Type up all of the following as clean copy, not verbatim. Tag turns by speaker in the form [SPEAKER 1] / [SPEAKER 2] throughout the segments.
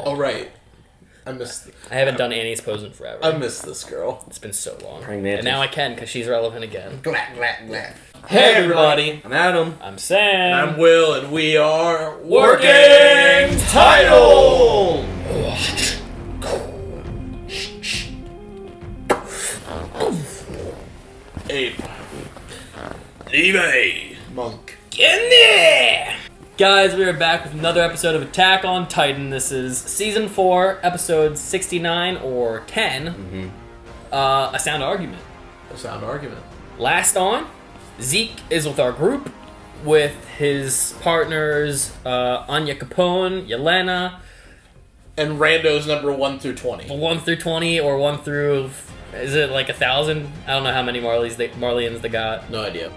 [SPEAKER 1] Oh, right. I
[SPEAKER 2] haven't done Annie's pose in forever.
[SPEAKER 1] I miss this girl.
[SPEAKER 2] It's been so long.
[SPEAKER 3] And
[SPEAKER 2] now I can, because she's relevant again.
[SPEAKER 1] Glad.
[SPEAKER 2] Hey, everybody.
[SPEAKER 3] I'm Adam.
[SPEAKER 2] I'm Sam.
[SPEAKER 1] And I'm Will, and we are
[SPEAKER 2] Working Title!
[SPEAKER 1] Ape. Levi. Monk.
[SPEAKER 2] Get in there! Guys, we are back with another episode of Attack on Titan. This is Season 4, Episode 69, or 10. A Sound Argument.
[SPEAKER 1] A sound argument.
[SPEAKER 2] Last on, Zeke is with our group, with his partners, Anya Capone, Yelena.
[SPEAKER 1] And randos number 1 through 20.
[SPEAKER 2] 1 through 20, or 1 through... Is it like 1,000? I don't know how many Marlians they got.
[SPEAKER 1] No idea.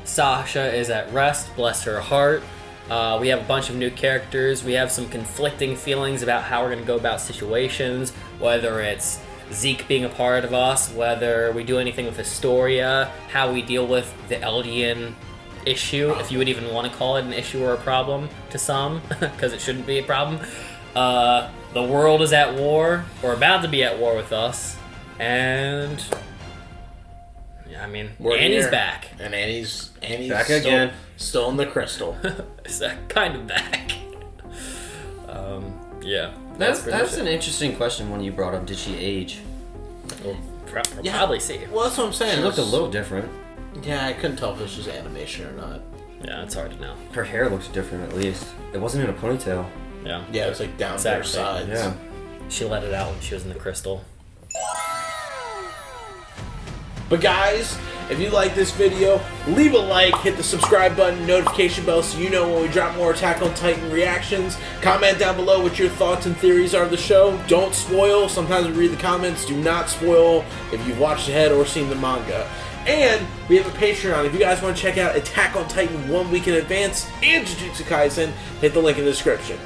[SPEAKER 2] Sasha is at rest, bless her heart. We have a bunch of new characters. We have some conflicting feelings about how we're going to go about situations, whether it's Zeke being a part of us, whether we do anything with Historia, how we deal with the Eldian issue, if you would even want to call it an issue or a problem to some, because it shouldn't be a problem. The world is at war, or about to be at war with us, and... I mean, Annie's back.
[SPEAKER 1] And Annie's
[SPEAKER 3] back again.
[SPEAKER 1] Still in the crystal.
[SPEAKER 2] Is that kind of back? Yeah.
[SPEAKER 3] That's an interesting question when you brought up, did she age?
[SPEAKER 2] We'll probably see.
[SPEAKER 1] Well, that's what I'm saying.
[SPEAKER 3] She looked a little different.
[SPEAKER 1] Yeah, I couldn't tell if it was just animation or not.
[SPEAKER 2] Yeah, it's hard to know.
[SPEAKER 3] Her hair looked different at least. It wasn't in a ponytail.
[SPEAKER 2] Yeah.
[SPEAKER 1] Yeah, it was like down to her sides.
[SPEAKER 3] Yeah.
[SPEAKER 2] She let it out when she was in the crystal.
[SPEAKER 1] But guys, if you like this video, leave a like, hit the subscribe button, notification bell so you know when we drop more Attack on Titan reactions. Comment down below what your thoughts and theories are of the show. Don't spoil. Sometimes we read the comments. Do not spoil if you've watched ahead or seen the manga. And we have a Patreon. If you guys want to check out Attack on Titan 1 week in advance and Jujutsu Kaisen, hit the link in the description.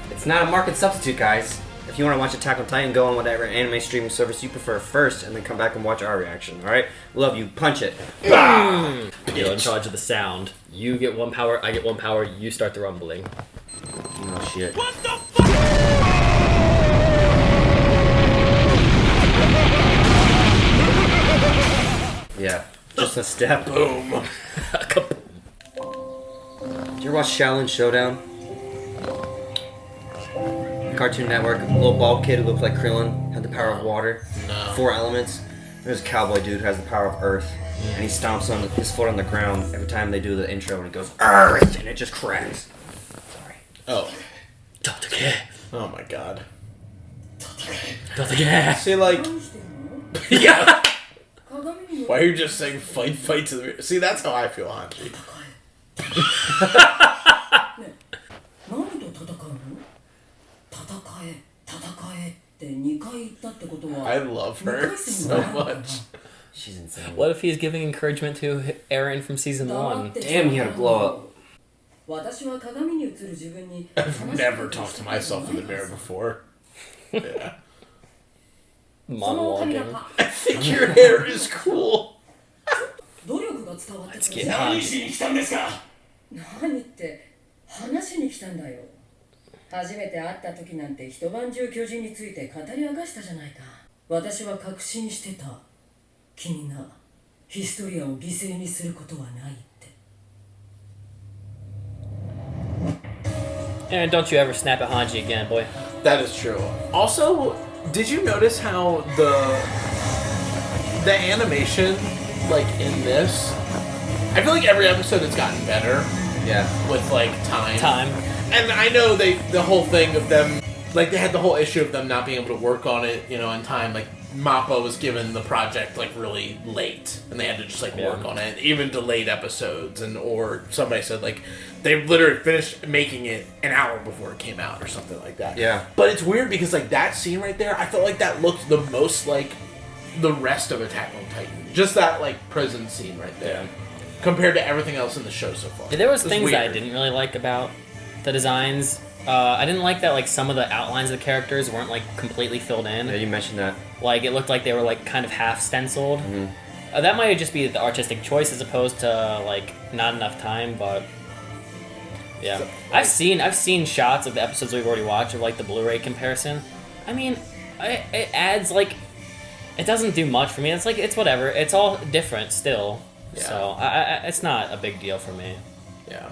[SPEAKER 3] It's not a market substitute, guys. If you want to watch Attack on Titan, go on whatever anime streaming service you prefer first, and then come back and watch our reaction, alright? Love you. Punch it.
[SPEAKER 2] You're in charge of the sound. You get 1 power, I get 1 power, you start the rumbling.
[SPEAKER 3] Oh, shit.
[SPEAKER 1] What the fuck?
[SPEAKER 3] Yeah. Just a step.
[SPEAKER 1] Boom.
[SPEAKER 3] Did you ever watch Shaolin Showdown? Cartoon Network, a little bald kid who looked like Krillin, had the power of water, 4 elements. There's a cowboy dude who has the power of earth, and he stomps on his foot on the ground every time they do the intro, and it goes, Earth, and it just cracks. Sorry.
[SPEAKER 1] Oh.
[SPEAKER 2] Tatakae.
[SPEAKER 1] Oh my god.
[SPEAKER 2] Tatakae.
[SPEAKER 1] See, like... Yeah. Why are you just saying fight to the mirror? See, that's how I feel, Hanji. I love her so much.
[SPEAKER 3] She's insane.
[SPEAKER 2] What if he's giving encouragement to Eren from Season 1?
[SPEAKER 3] Damn, he had a glow up.
[SPEAKER 1] I've never talked to myself in the mirror before. Yeah.
[SPEAKER 2] Monologuing.
[SPEAKER 1] I think your hair is cool.
[SPEAKER 2] Let's get hot.
[SPEAKER 4] 初めて会った時なんて一晩中巨人について語り明かしたじゃないか。私は確信してた。君がヒストリアを犠牲にすることはないって。
[SPEAKER 2] And don't you ever snap at Hanji again, boy.
[SPEAKER 1] That is true. Also, did you notice how the animation, like in this, I feel like every episode has gotten better.
[SPEAKER 3] Yeah.
[SPEAKER 1] With like time. And I know the whole thing of them, like they had the whole issue of them not being able to work on it, you know, in time. Like Mappa was given the project like really late, and they had to just like work on it, even delayed episodes, or somebody said like they literally finished making it an hour before it came out or something like that.
[SPEAKER 3] Yeah.
[SPEAKER 1] But it's weird because like that scene right there, I felt like that looked the most like the rest of Attack on Titan. Just that like prison scene right there, compared to everything else in the show so far.
[SPEAKER 2] Yeah, there was things that I didn't really like about the designs. I didn't like that like some of the outlines of the characters weren't like completely filled in.
[SPEAKER 3] Yeah, you mentioned that.
[SPEAKER 2] Like it looked like they were like kind of half stenciled. That might just be the artistic choice as opposed to like not enough time, but Yeah, I've seen shots of the episodes we've already watched of like the Blu-ray comparison. I mean, it adds like, it doesn't do much for me. It's like it's whatever. It's all different still.
[SPEAKER 1] Yeah.
[SPEAKER 2] So it's not a big deal for me.
[SPEAKER 1] Yeah.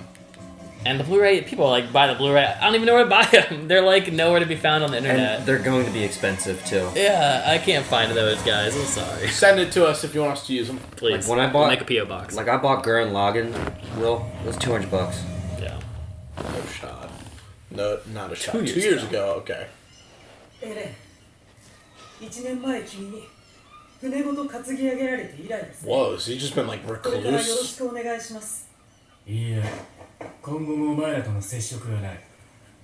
[SPEAKER 2] And the Blu-ray, people are like, buy the Blu-ray. I don't even know where to buy them. They're like nowhere to be found on the internet.
[SPEAKER 3] And they're going to be expensive too.
[SPEAKER 2] Yeah, I can't find those guys. I'm sorry.
[SPEAKER 1] Send it to us if you want us to use them.
[SPEAKER 2] Please.
[SPEAKER 3] Like when I bought,
[SPEAKER 2] make a PO box.
[SPEAKER 3] Like I bought Gurren Lagann, Will, it was $200.
[SPEAKER 2] Yeah.
[SPEAKER 1] No shot. No, not a shot.
[SPEAKER 2] 2
[SPEAKER 1] 2
[SPEAKER 2] years
[SPEAKER 1] years
[SPEAKER 2] ago.
[SPEAKER 1] ago. Okay.
[SPEAKER 4] エレン、1年前君に船ごと担ぎ上げられて以来ですね。
[SPEAKER 1] Whoa, so you just been like
[SPEAKER 4] これからよろし
[SPEAKER 1] recluse?
[SPEAKER 4] くお願いします。
[SPEAKER 5] いいえ、今後もお前らとの接触はない。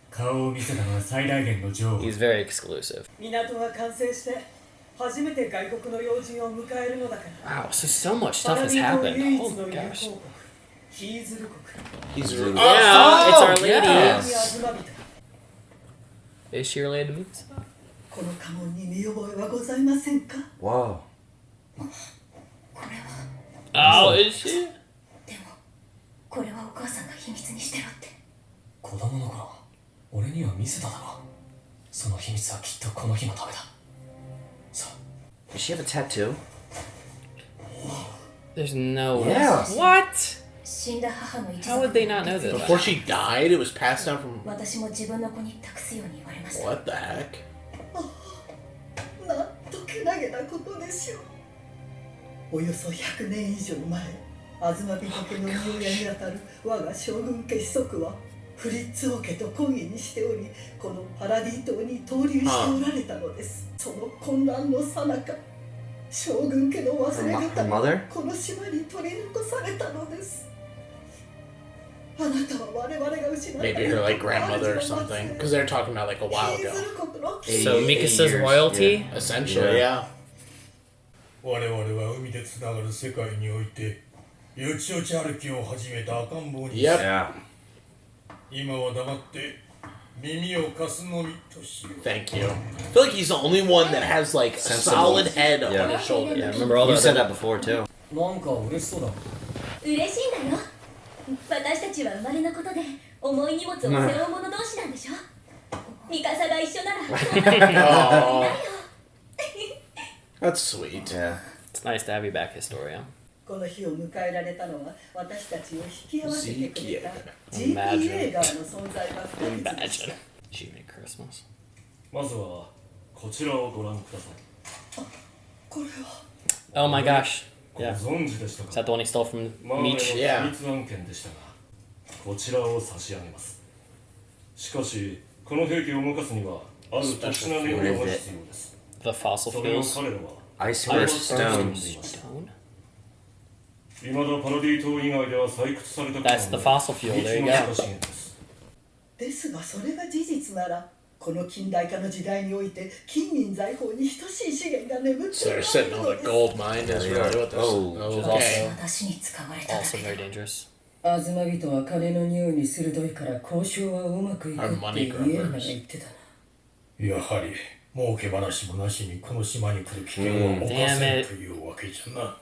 [SPEAKER 5] 顔を見せたのは最大限の情報。
[SPEAKER 2] He's very exclusive.
[SPEAKER 4] 港が完成して初めて外国の要人を迎えるのだから。
[SPEAKER 2] Wow, so much stuff
[SPEAKER 4] パラ
[SPEAKER 2] has
[SPEAKER 4] ディ島
[SPEAKER 2] happened.
[SPEAKER 4] 唯一
[SPEAKER 2] Oh
[SPEAKER 4] の
[SPEAKER 2] my
[SPEAKER 4] 友
[SPEAKER 2] gosh.
[SPEAKER 4] 好国、ヒーズル国。
[SPEAKER 1] He's
[SPEAKER 3] Yeah,
[SPEAKER 2] it's Our Lady.
[SPEAKER 1] yeah.
[SPEAKER 4] にアズマビト。
[SPEAKER 2] Is she related to me?
[SPEAKER 4] この家紋に見覚えはございませんか？
[SPEAKER 3] Wow.
[SPEAKER 4] これは。
[SPEAKER 2] Oh, is she?
[SPEAKER 4] でもこれはお母さんが秘密にしてろって。
[SPEAKER 5] 子供の頃、俺には見せただろ。その秘密はきっとこの日のためだ。さあ。
[SPEAKER 3] Does she have a tattoo?
[SPEAKER 2] There's no way.
[SPEAKER 3] Yeah.
[SPEAKER 2] What?
[SPEAKER 4] 死んだ母の一
[SPEAKER 2] How would they not know this?
[SPEAKER 1] Before she died, it was passed down from.
[SPEAKER 4] 私も自分の子に託すように言われました。
[SPEAKER 1] What the heck?
[SPEAKER 4] なんとけなげなことでしょう。およそ100年以上前、東人家の入園にあたる我が将軍家子息はフリッツ王家と婚儀にしており、このパラディ島に投留しておられたのです。その混乱の最中、将軍家の忘れ方
[SPEAKER 3] Her
[SPEAKER 4] が
[SPEAKER 3] mother?
[SPEAKER 4] この島に取り残されたのです。あなたは我々が失った
[SPEAKER 1] Maybe her like grandmother or something. Because they're talking about like a while ago.
[SPEAKER 2] So
[SPEAKER 3] 80
[SPEAKER 2] Mikasa's
[SPEAKER 3] years,
[SPEAKER 2] royalty?
[SPEAKER 1] Essentially, yeah.
[SPEAKER 6] 我々は海でつながる世界においてよちよち歩きを始めた赤ん坊に
[SPEAKER 1] Yep.
[SPEAKER 3] Yeah.
[SPEAKER 6] 今は黙って耳を貸すのみとしよう
[SPEAKER 1] Thank you. I feel like he's the only one that has like a
[SPEAKER 3] Sensible.
[SPEAKER 1] solid head up
[SPEAKER 3] Yeah.
[SPEAKER 1] on his shoulder.
[SPEAKER 2] Yeah, remember all
[SPEAKER 3] You
[SPEAKER 2] the
[SPEAKER 3] said
[SPEAKER 2] other...
[SPEAKER 3] that before too.
[SPEAKER 5] なんか嬉しそうだ。
[SPEAKER 7] 嬉しいんだよ。私たちは生まれのことで重い荷物を背負う者同士なんでしょ。ミカサが一緒なら
[SPEAKER 1] Oh, that's sweet.
[SPEAKER 3] Yeah.
[SPEAKER 2] It's nice to have you back, Historia.
[SPEAKER 4] この日を迎えられたのは私たちを引き合わせてくれた
[SPEAKER 2] Zeke.
[SPEAKER 4] GP 映画の存在が不可欠でし
[SPEAKER 2] Imagine.
[SPEAKER 4] た。
[SPEAKER 2] She made Christmas.
[SPEAKER 5] まずはこちらをご覧ください。
[SPEAKER 4] これは
[SPEAKER 2] Oh my gosh.
[SPEAKER 5] ご
[SPEAKER 2] Yeah.
[SPEAKER 5] 存知でした
[SPEAKER 2] Is
[SPEAKER 5] か？
[SPEAKER 2] that the one he stole from
[SPEAKER 5] マーレの
[SPEAKER 2] Meech?
[SPEAKER 5] 秘
[SPEAKER 1] Yeah.
[SPEAKER 5] 密案件でしたが、こちらを差し上げます。しかし、この兵器を動かすにはある特殊な燃料が必要です。
[SPEAKER 2] The fossil
[SPEAKER 5] それを
[SPEAKER 2] fuels?
[SPEAKER 5] 彼らは
[SPEAKER 3] Ice
[SPEAKER 5] 開
[SPEAKER 3] or
[SPEAKER 5] 発したと呼んで
[SPEAKER 3] stones?
[SPEAKER 5] いました
[SPEAKER 2] Stone?
[SPEAKER 5] 未だパラディ島以外では採掘された
[SPEAKER 2] That's the fossil fuel. There you
[SPEAKER 5] 未知の
[SPEAKER 2] go.
[SPEAKER 5] 地下資源です。
[SPEAKER 4] ですがそれが事実ならこの近代化の時代において金銀財宝に等しい資源が眠って
[SPEAKER 1] So
[SPEAKER 4] お
[SPEAKER 1] they're
[SPEAKER 4] られ
[SPEAKER 1] sitting
[SPEAKER 4] る
[SPEAKER 1] on
[SPEAKER 4] の
[SPEAKER 1] the
[SPEAKER 4] です。
[SPEAKER 1] gold mine. That's really what this.
[SPEAKER 3] Oh.
[SPEAKER 2] Which is
[SPEAKER 1] Okay.
[SPEAKER 4] 私に使われただ
[SPEAKER 2] Also
[SPEAKER 4] け
[SPEAKER 2] very
[SPEAKER 4] だ。
[SPEAKER 2] dangerous.
[SPEAKER 4] アズマビトは金の匂いに鋭いから交渉はうまくいくって
[SPEAKER 1] Our
[SPEAKER 4] イエ
[SPEAKER 1] money
[SPEAKER 4] ーナが
[SPEAKER 1] grubbers.
[SPEAKER 4] 言ってたな。
[SPEAKER 6] やはり儲け話もなしにこの島に来る危険は冒せんというわけじゃな。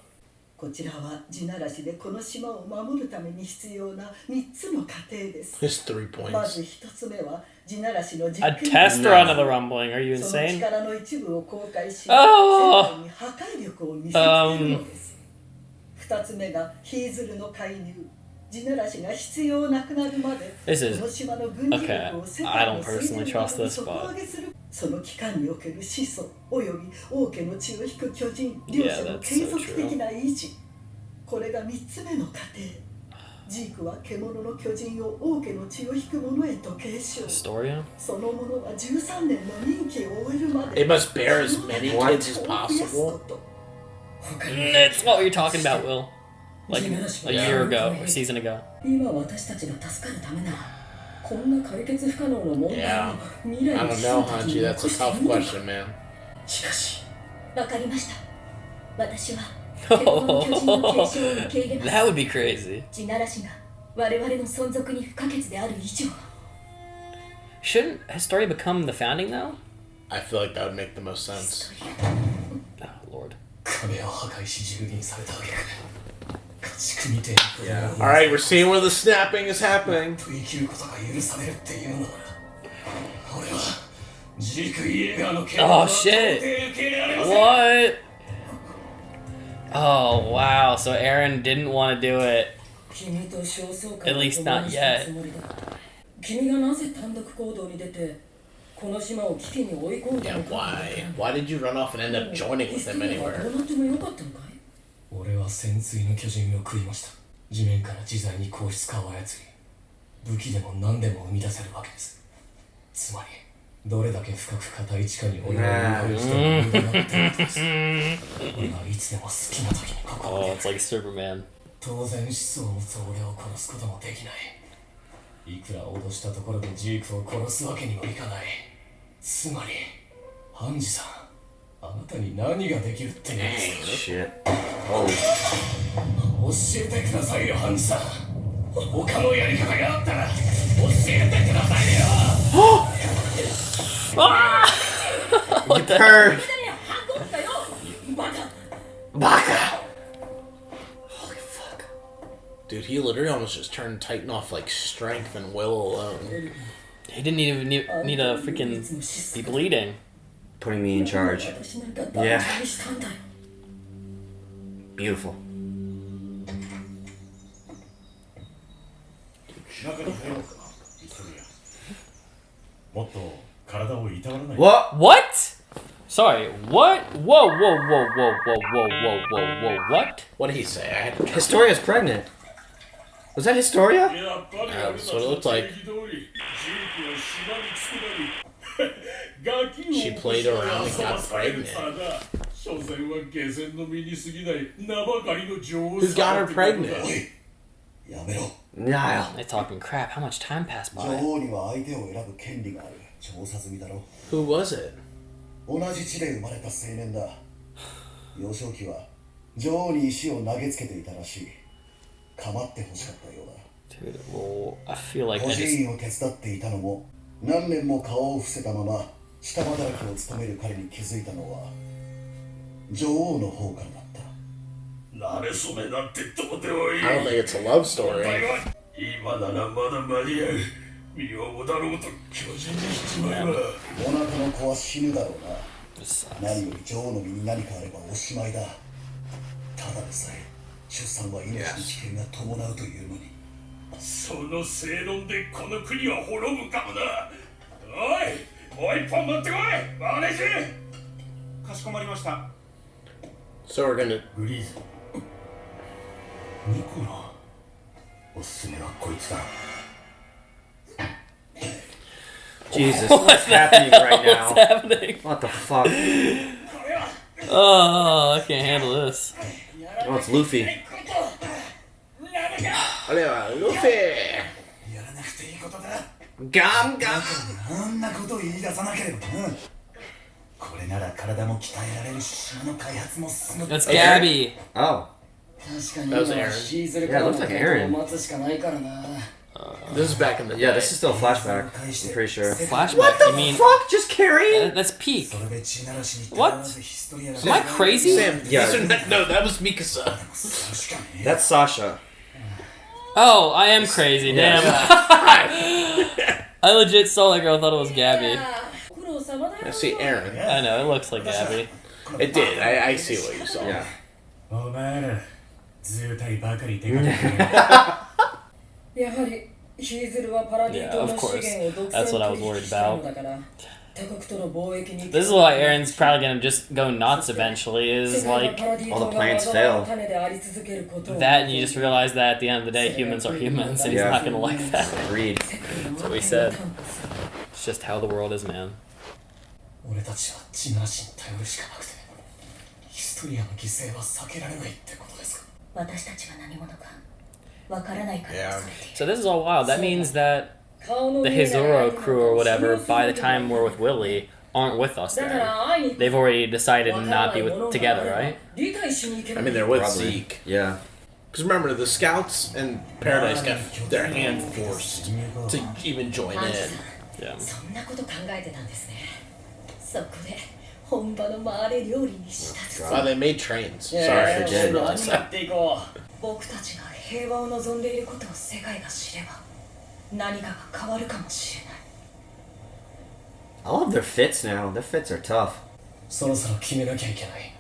[SPEAKER 4] こちらは地ならしでこの島を守るために必要な3つの過程です。
[SPEAKER 1] Just 3
[SPEAKER 4] まず
[SPEAKER 1] points.
[SPEAKER 4] 1つ目は地ならしの実
[SPEAKER 2] A
[SPEAKER 4] 験
[SPEAKER 2] tester under the rumbling. Are you
[SPEAKER 4] その
[SPEAKER 2] insane?
[SPEAKER 4] 力の一部を公開し、世
[SPEAKER 2] Oh.
[SPEAKER 4] 界に破壊力を見せつけるのです。2つ目がヒーズルの介入。地ならしが必要なくなるまで、
[SPEAKER 2] This is
[SPEAKER 4] この島の軍事力を世
[SPEAKER 2] okay. I
[SPEAKER 4] 界
[SPEAKER 2] don't
[SPEAKER 4] の
[SPEAKER 2] personally
[SPEAKER 4] 水
[SPEAKER 2] trust
[SPEAKER 4] 準
[SPEAKER 2] this,
[SPEAKER 4] に底
[SPEAKER 2] but
[SPEAKER 4] 上げする。その期間における始祖および王家の血を引く巨人両
[SPEAKER 2] Yeah,
[SPEAKER 4] 者の
[SPEAKER 2] that's
[SPEAKER 4] 継
[SPEAKER 2] so
[SPEAKER 4] 続的な維持。これが3つ目の過程。ジークは獣の巨人を王家の血を引く者へと継承。
[SPEAKER 2] Historia?
[SPEAKER 4] その者は13年の任期を終えるまで
[SPEAKER 1] They must bear as many kids as possible.
[SPEAKER 2] That's what we were talking about, Will. Like a year ago, or season ago.
[SPEAKER 4] 今私たちが助かるためならこんな解決不可能な問題
[SPEAKER 1] Yeah.
[SPEAKER 4] を未来
[SPEAKER 1] I
[SPEAKER 4] に
[SPEAKER 1] don't
[SPEAKER 4] 進
[SPEAKER 1] know,
[SPEAKER 4] む時
[SPEAKER 1] Hanji.
[SPEAKER 4] に
[SPEAKER 1] That's
[SPEAKER 4] 残
[SPEAKER 1] a
[SPEAKER 4] して
[SPEAKER 1] tough
[SPEAKER 4] いいのか
[SPEAKER 1] question, man.
[SPEAKER 4] しかし
[SPEAKER 7] わかりました。私は獣の巨人の継承を受け入れます。
[SPEAKER 2] That would be crazy.
[SPEAKER 7] 地ならしが我々の存続に不可欠である以上、
[SPEAKER 2] Shouldn't Historia become the founding though?
[SPEAKER 1] I feel like that would make the most sense.
[SPEAKER 2] Oh, Lord.
[SPEAKER 5] 壁を破壊し蹂躙されたわけか。
[SPEAKER 3] Yeah.
[SPEAKER 1] Alright, we're seeing where the snapping is happening.
[SPEAKER 2] Oh shit! What? Oh wow, so Eren didn't want to do it. At least not yet.
[SPEAKER 4] 君がなぜ単独行動に出てこの島を危機に追い込んだ
[SPEAKER 1] Yeah,
[SPEAKER 4] のか
[SPEAKER 1] why did you run off and end up joining with him
[SPEAKER 4] どう
[SPEAKER 1] anywhere?
[SPEAKER 4] なってもよかったのかい
[SPEAKER 6] 俺は潜水の巨人を食いました。地面から自在に硬質化を操り、武器でも何でも生み出せるわけです。つまりどれだけ深く硬い地下に俺を誘導しても無駄だってことです。俺はいつでも好きな時にここを
[SPEAKER 2] Oh,
[SPEAKER 6] 出
[SPEAKER 2] it's like Superman.
[SPEAKER 6] 当然思想を持つ俺を殺すこともできない。いくら脅したところでジークを殺すわけにもいかない。つまりハンジさん、あなたに何ができるって言うんですか。
[SPEAKER 3] Shit. Oh.
[SPEAKER 6] 教えてくださいよハンジさん。他のやり方があったら教えてくださいよ。
[SPEAKER 3] You turd.
[SPEAKER 4] 運んだよバカ
[SPEAKER 1] Baka! Holy fuck. Dude, he literally almost just turned Titan off like strength and will alone.
[SPEAKER 2] He didn't even need to freaking be bleeding.
[SPEAKER 3] Putting me in charge.
[SPEAKER 4] 私なんか大事にしたんだよ
[SPEAKER 3] Beautiful.
[SPEAKER 5] 中に入ろうかな、ヒストリア。もっと体をいたわらない。
[SPEAKER 3] What?
[SPEAKER 2] What? Sorry, what? Whoa, whoa, whoa, whoa, whoa, whoa, whoa, whoa, whoa, what?
[SPEAKER 1] What did he say? I had
[SPEAKER 3] Historia's pregnant. Was that Historia?
[SPEAKER 1] That's what it looked like. She played around and got pregnant. Who got her pregnant?
[SPEAKER 6] やめろ。
[SPEAKER 3] Nile.
[SPEAKER 2] They're talking crap. How much time passed
[SPEAKER 6] 女
[SPEAKER 2] by?
[SPEAKER 6] 王には相手を選ぶ権利がある。調査済みだろ。
[SPEAKER 1] Who was it?
[SPEAKER 6] 同じ地で生まれた青年だ。幼少期は女王に石を投げつけていたらしい。構ってほしかったようだ。
[SPEAKER 2] Dude, well, I feel like
[SPEAKER 6] 孤
[SPEAKER 2] I
[SPEAKER 6] 児
[SPEAKER 2] just...
[SPEAKER 6] 院を手伝っていたのも、何年も顔を伏せたまま下働きを務める彼に気づいたのは女王の方からだった。慣れ初めなんてどうでもいい。
[SPEAKER 1] I don't think it's a love story.
[SPEAKER 6] 今ならまだ間に合う。身をもだろうと巨人にしちまえば。お腹の子は死ぬだろうな。
[SPEAKER 2] This sucks.
[SPEAKER 6] 何より女王の身に何かあればおしまいだ。ただでさえ出産は命に危険が伴うというのに。その正論でこの国は滅ぶかもな。おい、もう一本持ってこい、マネージ。かしこまりました。
[SPEAKER 1] So we're gonna.
[SPEAKER 6] グリーズ。ニコラ。おすすめはこいつだ。
[SPEAKER 3] Jesus, what's happening right
[SPEAKER 2] What's
[SPEAKER 3] now?
[SPEAKER 2] happening?
[SPEAKER 3] What the fuck?
[SPEAKER 2] Oh, I can't handle this.
[SPEAKER 3] Oh, it's Luffy.
[SPEAKER 1] Luffy!
[SPEAKER 6] やらなくていいことだ。
[SPEAKER 1] Gum gum!
[SPEAKER 6] あんなことを言い出さなければな。これなら体も鍛えられるし、島の開発も進む。
[SPEAKER 2] That's Gabby.
[SPEAKER 3] Oh.
[SPEAKER 4] 確かに
[SPEAKER 1] That was
[SPEAKER 4] 今は
[SPEAKER 1] Eren.
[SPEAKER 4] シーズル
[SPEAKER 3] Yeah,
[SPEAKER 4] から
[SPEAKER 3] it
[SPEAKER 4] の
[SPEAKER 3] looks like
[SPEAKER 4] 結
[SPEAKER 3] Eren.
[SPEAKER 4] 果を待つしかないからな
[SPEAKER 1] This is back in the day.
[SPEAKER 3] Yeah, this is still a flashback. I'm pretty sure.
[SPEAKER 2] Flashback?
[SPEAKER 3] What
[SPEAKER 2] You
[SPEAKER 3] the
[SPEAKER 2] mean...
[SPEAKER 3] fuck? Just carry?
[SPEAKER 2] That's peak.
[SPEAKER 6] それで血ならしに
[SPEAKER 2] What? Am I crazy?
[SPEAKER 1] Sam,
[SPEAKER 3] Yeah.
[SPEAKER 1] these are not, no, that was Mikasa.
[SPEAKER 3] That's Sasha.
[SPEAKER 2] Oh, I am crazy, damn. I legit saw that girl, thought it was Gabby.
[SPEAKER 4] 苦労様だよ
[SPEAKER 1] I see Eren.
[SPEAKER 2] I know, it looks like Gabby.
[SPEAKER 1] It did. I see what you saw.
[SPEAKER 3] Yeah.
[SPEAKER 6] お前ら、図体ばかり手がけてる。
[SPEAKER 4] やはりヒーズルはパラディ島
[SPEAKER 2] Yeah,
[SPEAKER 4] の
[SPEAKER 2] of
[SPEAKER 4] 資
[SPEAKER 2] course.
[SPEAKER 4] 源を独
[SPEAKER 2] That's what I was
[SPEAKER 4] 占
[SPEAKER 2] worried
[SPEAKER 4] 取引したの
[SPEAKER 2] about.
[SPEAKER 4] だから他国との貿易に
[SPEAKER 2] This is why Eren's probably gonna just go nuts eventually, is like...
[SPEAKER 3] all the plans fail.
[SPEAKER 2] That, and you just realize that at the end of the day, humans are humans, and he's
[SPEAKER 3] Yeah.
[SPEAKER 2] not gonna like that.
[SPEAKER 3] Agreed.
[SPEAKER 2] That's what we said. It's just how the world is, man.
[SPEAKER 6] 俺たちは血ならしに頼るしかなくて、ヒストリアの犠牲は避けられないってことですか。
[SPEAKER 7] 私たちは何者かわからないから恐れている
[SPEAKER 2] So this is all wild. That means that the Hizuru crew or whatever, by the time we're with Willy, aren't with us there. They've already decided to not be together, right?
[SPEAKER 1] I mean, they're with
[SPEAKER 3] Probably.
[SPEAKER 1] Zeke.
[SPEAKER 3] Yeah.
[SPEAKER 1] Because remember, the scouts in Paradise got their hand forced to even join in.
[SPEAKER 2] Yeah.
[SPEAKER 4] そんなこと考えてたんですねそこで本場の回れ料理にしたつ
[SPEAKER 1] Wow, they made trains.
[SPEAKER 4] いや
[SPEAKER 1] Sorry,
[SPEAKER 4] い
[SPEAKER 1] I
[SPEAKER 4] や
[SPEAKER 1] just
[SPEAKER 4] 何
[SPEAKER 1] realized
[SPEAKER 4] や
[SPEAKER 1] that.
[SPEAKER 4] っていこう。僕たちが平和を望んでいることを世界が知れば何かが変わるかもしれない。
[SPEAKER 3] I love their fits now. Their fits are tough.
[SPEAKER 6] そろそろ決めなきゃいけない。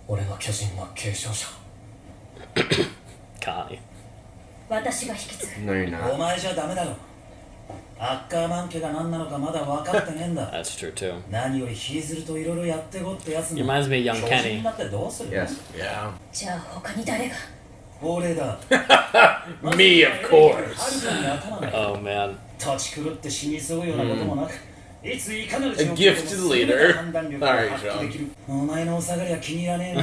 [SPEAKER 6] 俺の巨人の継承者。
[SPEAKER 2] Connie.
[SPEAKER 4] 私が引き継ぐ。
[SPEAKER 3] No, you're
[SPEAKER 6] お
[SPEAKER 3] not.
[SPEAKER 6] 前じゃダメだろ。アッカーマン家が何なのかまだ分かってねえんだ。
[SPEAKER 2] That's true too.
[SPEAKER 6] 何よりヒーズルといろいろやってこってやつ
[SPEAKER 2] He reminds me of young
[SPEAKER 6] 巨人
[SPEAKER 2] Kenny.
[SPEAKER 6] になってどうする
[SPEAKER 3] Yes.
[SPEAKER 1] Yeah.
[SPEAKER 4] じゃあ他に誰が。
[SPEAKER 6] 俺だ。
[SPEAKER 1] Me, of course.
[SPEAKER 6] 頭が
[SPEAKER 2] Oh man.
[SPEAKER 6] 立ち狂って死にそうようなこともなく、いついかなる
[SPEAKER 1] A gifted leader. Alright, John.
[SPEAKER 6] お前のお下がりは気に入らねえな。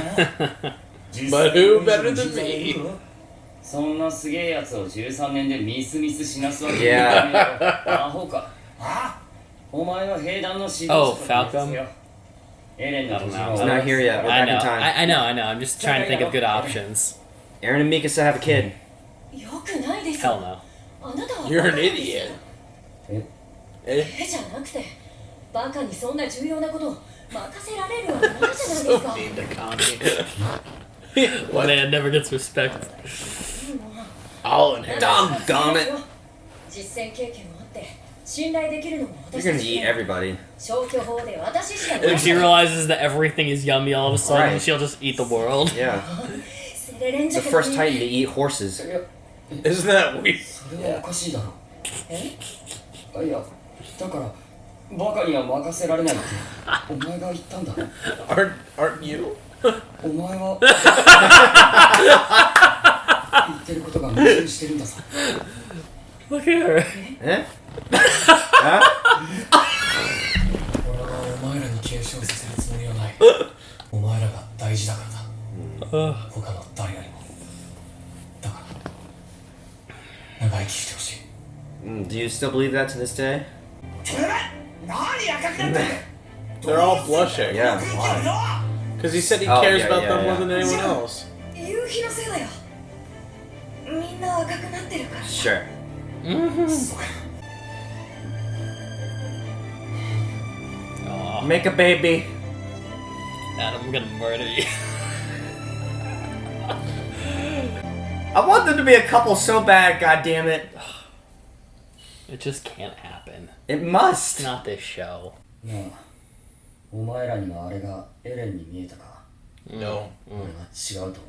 [SPEAKER 1] But who better than me?
[SPEAKER 8] そんなすげえやつを13年でミスミスしなすわけに
[SPEAKER 3] Yeah.
[SPEAKER 8] いかねえよ。アホか。お前は兵団の指導者
[SPEAKER 2] Oh,
[SPEAKER 8] と
[SPEAKER 2] Falcon?
[SPEAKER 8] よ。エレンの巨人
[SPEAKER 3] He's
[SPEAKER 8] は
[SPEAKER 3] not here yet. We're
[SPEAKER 2] I
[SPEAKER 3] back in
[SPEAKER 2] know.
[SPEAKER 3] time.
[SPEAKER 2] I know. I'm just trying to think of good options.
[SPEAKER 3] Eren and Mikasa have a kid.
[SPEAKER 4] よくないです。
[SPEAKER 2] Hell no.
[SPEAKER 4] あなたは
[SPEAKER 1] You're
[SPEAKER 4] バ
[SPEAKER 1] an
[SPEAKER 4] カです。
[SPEAKER 1] idiot.
[SPEAKER 4] えじゃなくてバカにそんな重要なことを任せられるわけないじゃないですか。
[SPEAKER 1] Mean to Connie.
[SPEAKER 2] One man never gets respect.
[SPEAKER 1] All in him.
[SPEAKER 3] Doggone it.
[SPEAKER 4] 実践経験もあって信頼できるのも
[SPEAKER 3] You're
[SPEAKER 4] 私た
[SPEAKER 3] gonna
[SPEAKER 4] ち
[SPEAKER 3] eat everybody.
[SPEAKER 4] 消去法で私しか
[SPEAKER 2] When she realizes that everything is yummy all of a sudden,
[SPEAKER 3] Right.
[SPEAKER 2] she'll just eat the world.
[SPEAKER 3] Yeah.
[SPEAKER 4] セレレンジ
[SPEAKER 3] The first Titan to eat horses.
[SPEAKER 1] Isn't that weird?
[SPEAKER 8] それはおかしいだろ。
[SPEAKER 4] え
[SPEAKER 8] いや、だからバカには任せられないってお前が言ったんだろ。
[SPEAKER 1] Aren't you?
[SPEAKER 8] お前は言ってることが矛盾してるんだぞ。
[SPEAKER 2] Look at her.
[SPEAKER 3] Eh?
[SPEAKER 6] 俺はお前らに継承させるつもりはない。お前らが大事だからだ。他の誰よりも。だから長生きしてほしい。
[SPEAKER 3] Do you still believe that to this day?
[SPEAKER 1] They're all blushing.
[SPEAKER 3] Yeah. Why?
[SPEAKER 1] Because he said he
[SPEAKER 3] Oh,
[SPEAKER 1] cares
[SPEAKER 3] yeah,
[SPEAKER 1] about
[SPEAKER 3] yeah,
[SPEAKER 1] them more
[SPEAKER 3] yeah.
[SPEAKER 1] than anyone else.
[SPEAKER 4] 夕日のせいだよ。みんな赤くなってるから。
[SPEAKER 3] Sure.
[SPEAKER 6] そうか。
[SPEAKER 2] Oh,
[SPEAKER 3] Make a baby.
[SPEAKER 2] Adam, I'm gonna murder you.
[SPEAKER 3] I want them to be a couple so bad, god damn it.
[SPEAKER 2] It just can't happen.
[SPEAKER 3] It must.
[SPEAKER 2] Not this show.
[SPEAKER 8] なあ、お前らにはあれがエレンに見えたか。
[SPEAKER 1] No.
[SPEAKER 8] 俺は違うと思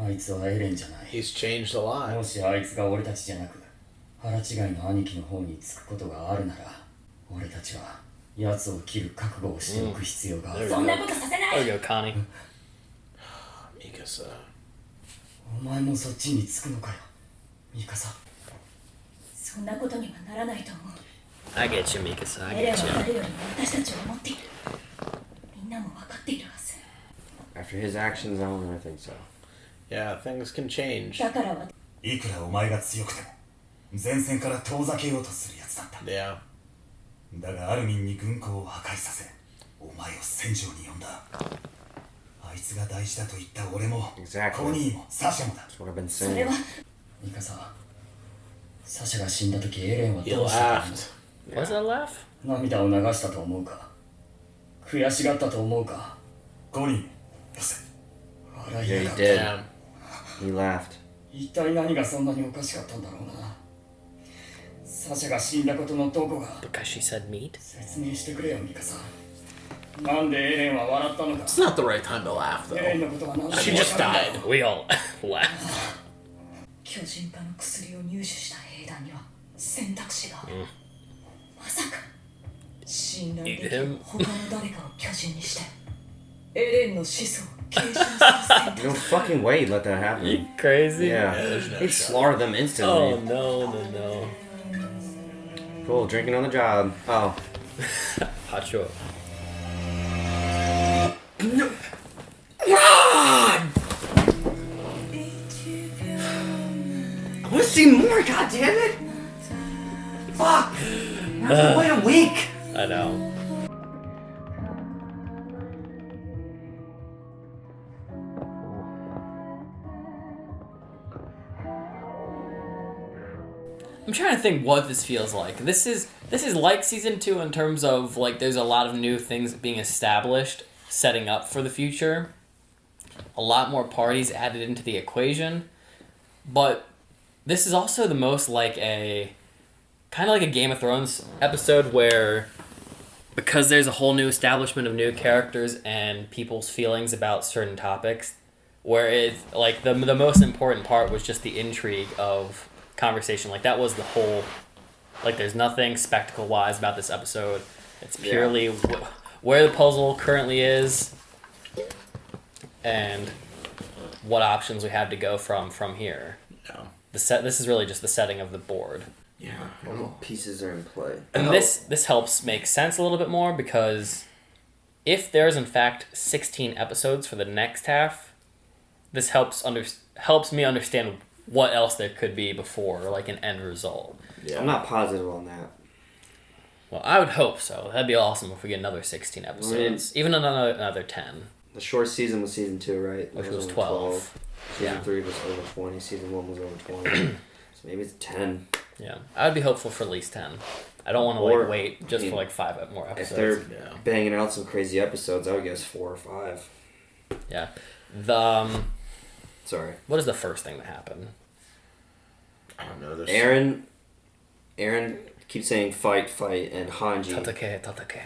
[SPEAKER 8] う。あいつはエレンじゃない。
[SPEAKER 1] He's changed a lot.
[SPEAKER 8] もしあいつが俺たちじゃなく腹違いの兄貴の方につくことがあるなら、俺たちは奴を切る覚悟をしておく必要がある。
[SPEAKER 4] そんなことさせな
[SPEAKER 2] There
[SPEAKER 4] い。
[SPEAKER 2] we go, Connie.
[SPEAKER 1] Mikasa.
[SPEAKER 8] お前もそっちにつくのかよ、ミカサ。
[SPEAKER 4] そんなことにはならないと思う。
[SPEAKER 2] I get you, Mikasa. I
[SPEAKER 4] エレン
[SPEAKER 2] get
[SPEAKER 4] は
[SPEAKER 2] you.
[SPEAKER 4] 誰よりも私たちを思っている。みんなも分かっているはず。
[SPEAKER 3] After his actions, I don't really think so.
[SPEAKER 1] Yeah, things can change.
[SPEAKER 4] だから私
[SPEAKER 6] いくらお前が強くても前線から遠ざけようとするやつだった。
[SPEAKER 1] Yeah.
[SPEAKER 6] だがアルミンに軍港を破壊させお前を戦場に呼んだ。あいつが大事だと言った俺も
[SPEAKER 3] Exactly.
[SPEAKER 6] コニーもサシャもだ。
[SPEAKER 3] That's what I've been
[SPEAKER 4] それ
[SPEAKER 3] saying.
[SPEAKER 4] は
[SPEAKER 8] ミカサ、サシャが死んだ時エレンは
[SPEAKER 1] He
[SPEAKER 8] どうしたと思
[SPEAKER 1] laughed.
[SPEAKER 2] Was that a laugh?
[SPEAKER 8] う？涙を流したと思うか？悔しがったと思うか？
[SPEAKER 6] コニーよせ。
[SPEAKER 8] 笑い
[SPEAKER 3] Yeah,
[SPEAKER 8] や
[SPEAKER 3] he
[SPEAKER 8] がっ
[SPEAKER 3] did.
[SPEAKER 1] Damn.
[SPEAKER 3] He laughed.
[SPEAKER 8] 一体何がそんなにおかしかったんだろうな。サシャが死んだことのどこが
[SPEAKER 2] Because she said meat?
[SPEAKER 8] 説明してくれよ、ミカサ。なんでエレンは笑ったのか？
[SPEAKER 1] It's not the right time to laugh,
[SPEAKER 8] エレン
[SPEAKER 1] though.
[SPEAKER 8] のことは何だか
[SPEAKER 1] She
[SPEAKER 8] 分
[SPEAKER 1] just
[SPEAKER 8] かるんだ
[SPEAKER 1] died.
[SPEAKER 2] We all laughed.
[SPEAKER 4] 巨人化の薬を入手した兵団には選択肢がある。まさか信頼できる他の誰かを巨人にしてエレンの子孫を継承する選
[SPEAKER 3] No
[SPEAKER 4] 択
[SPEAKER 3] fucking way he'd let that
[SPEAKER 2] You
[SPEAKER 3] happen.
[SPEAKER 2] crazy?
[SPEAKER 3] Yeah.
[SPEAKER 1] there's no
[SPEAKER 3] He'd
[SPEAKER 1] shot.
[SPEAKER 3] slaughter them
[SPEAKER 2] Oh
[SPEAKER 3] instantly.
[SPEAKER 2] no.
[SPEAKER 3] Cool, drinking on the job. Oh.
[SPEAKER 2] Hot show.
[SPEAKER 3] I want to see more, god damn it! Fuck! I have to wait a week!
[SPEAKER 2] I know. I'm trying to think what this feels like. This is like season 2 in terms of like there's a lot of new things being established, setting up for the future. A lot more parties added into the equation, but this is also the most like a kind of like a Game of Thrones episode where, because there's a whole new establishment of new characters and people's feelings about certain topics, where it's like the most important part was just the intrigue of conversation. Like that was the whole, like there's nothing spectacle wise about this episode. It's purely where the puzzle currently is and what options we have to go from here. Yeah. This is really just the setting of the board.
[SPEAKER 3] Yeah, all the pieces are in play.
[SPEAKER 2] And this helps make sense a little bit more, because if there's in fact 16 episodes for the next half, this helps me understand what else there could be before, like an end result.
[SPEAKER 3] Yeah. I'm not positive on that.
[SPEAKER 2] Well, I would hope so. That'd be awesome if we get another 16 episodes. Even another 10.
[SPEAKER 3] The short season was season 2, right?
[SPEAKER 2] Which was 12.
[SPEAKER 3] Season 3 was over 20. Season 1 was over 20. So maybe it's 10.
[SPEAKER 2] Yeah, I would be hopeful for at least 10. I don't want to like wait just for like 5 more episodes.
[SPEAKER 3] If they're banging out some crazy episodes, I would guess 4 or 5.
[SPEAKER 2] Yeah.
[SPEAKER 3] Sorry.
[SPEAKER 2] What is the first thing that happened?
[SPEAKER 1] I don't know.
[SPEAKER 3] Eren keeps saying fight, and Hanji.
[SPEAKER 2] Tatakae.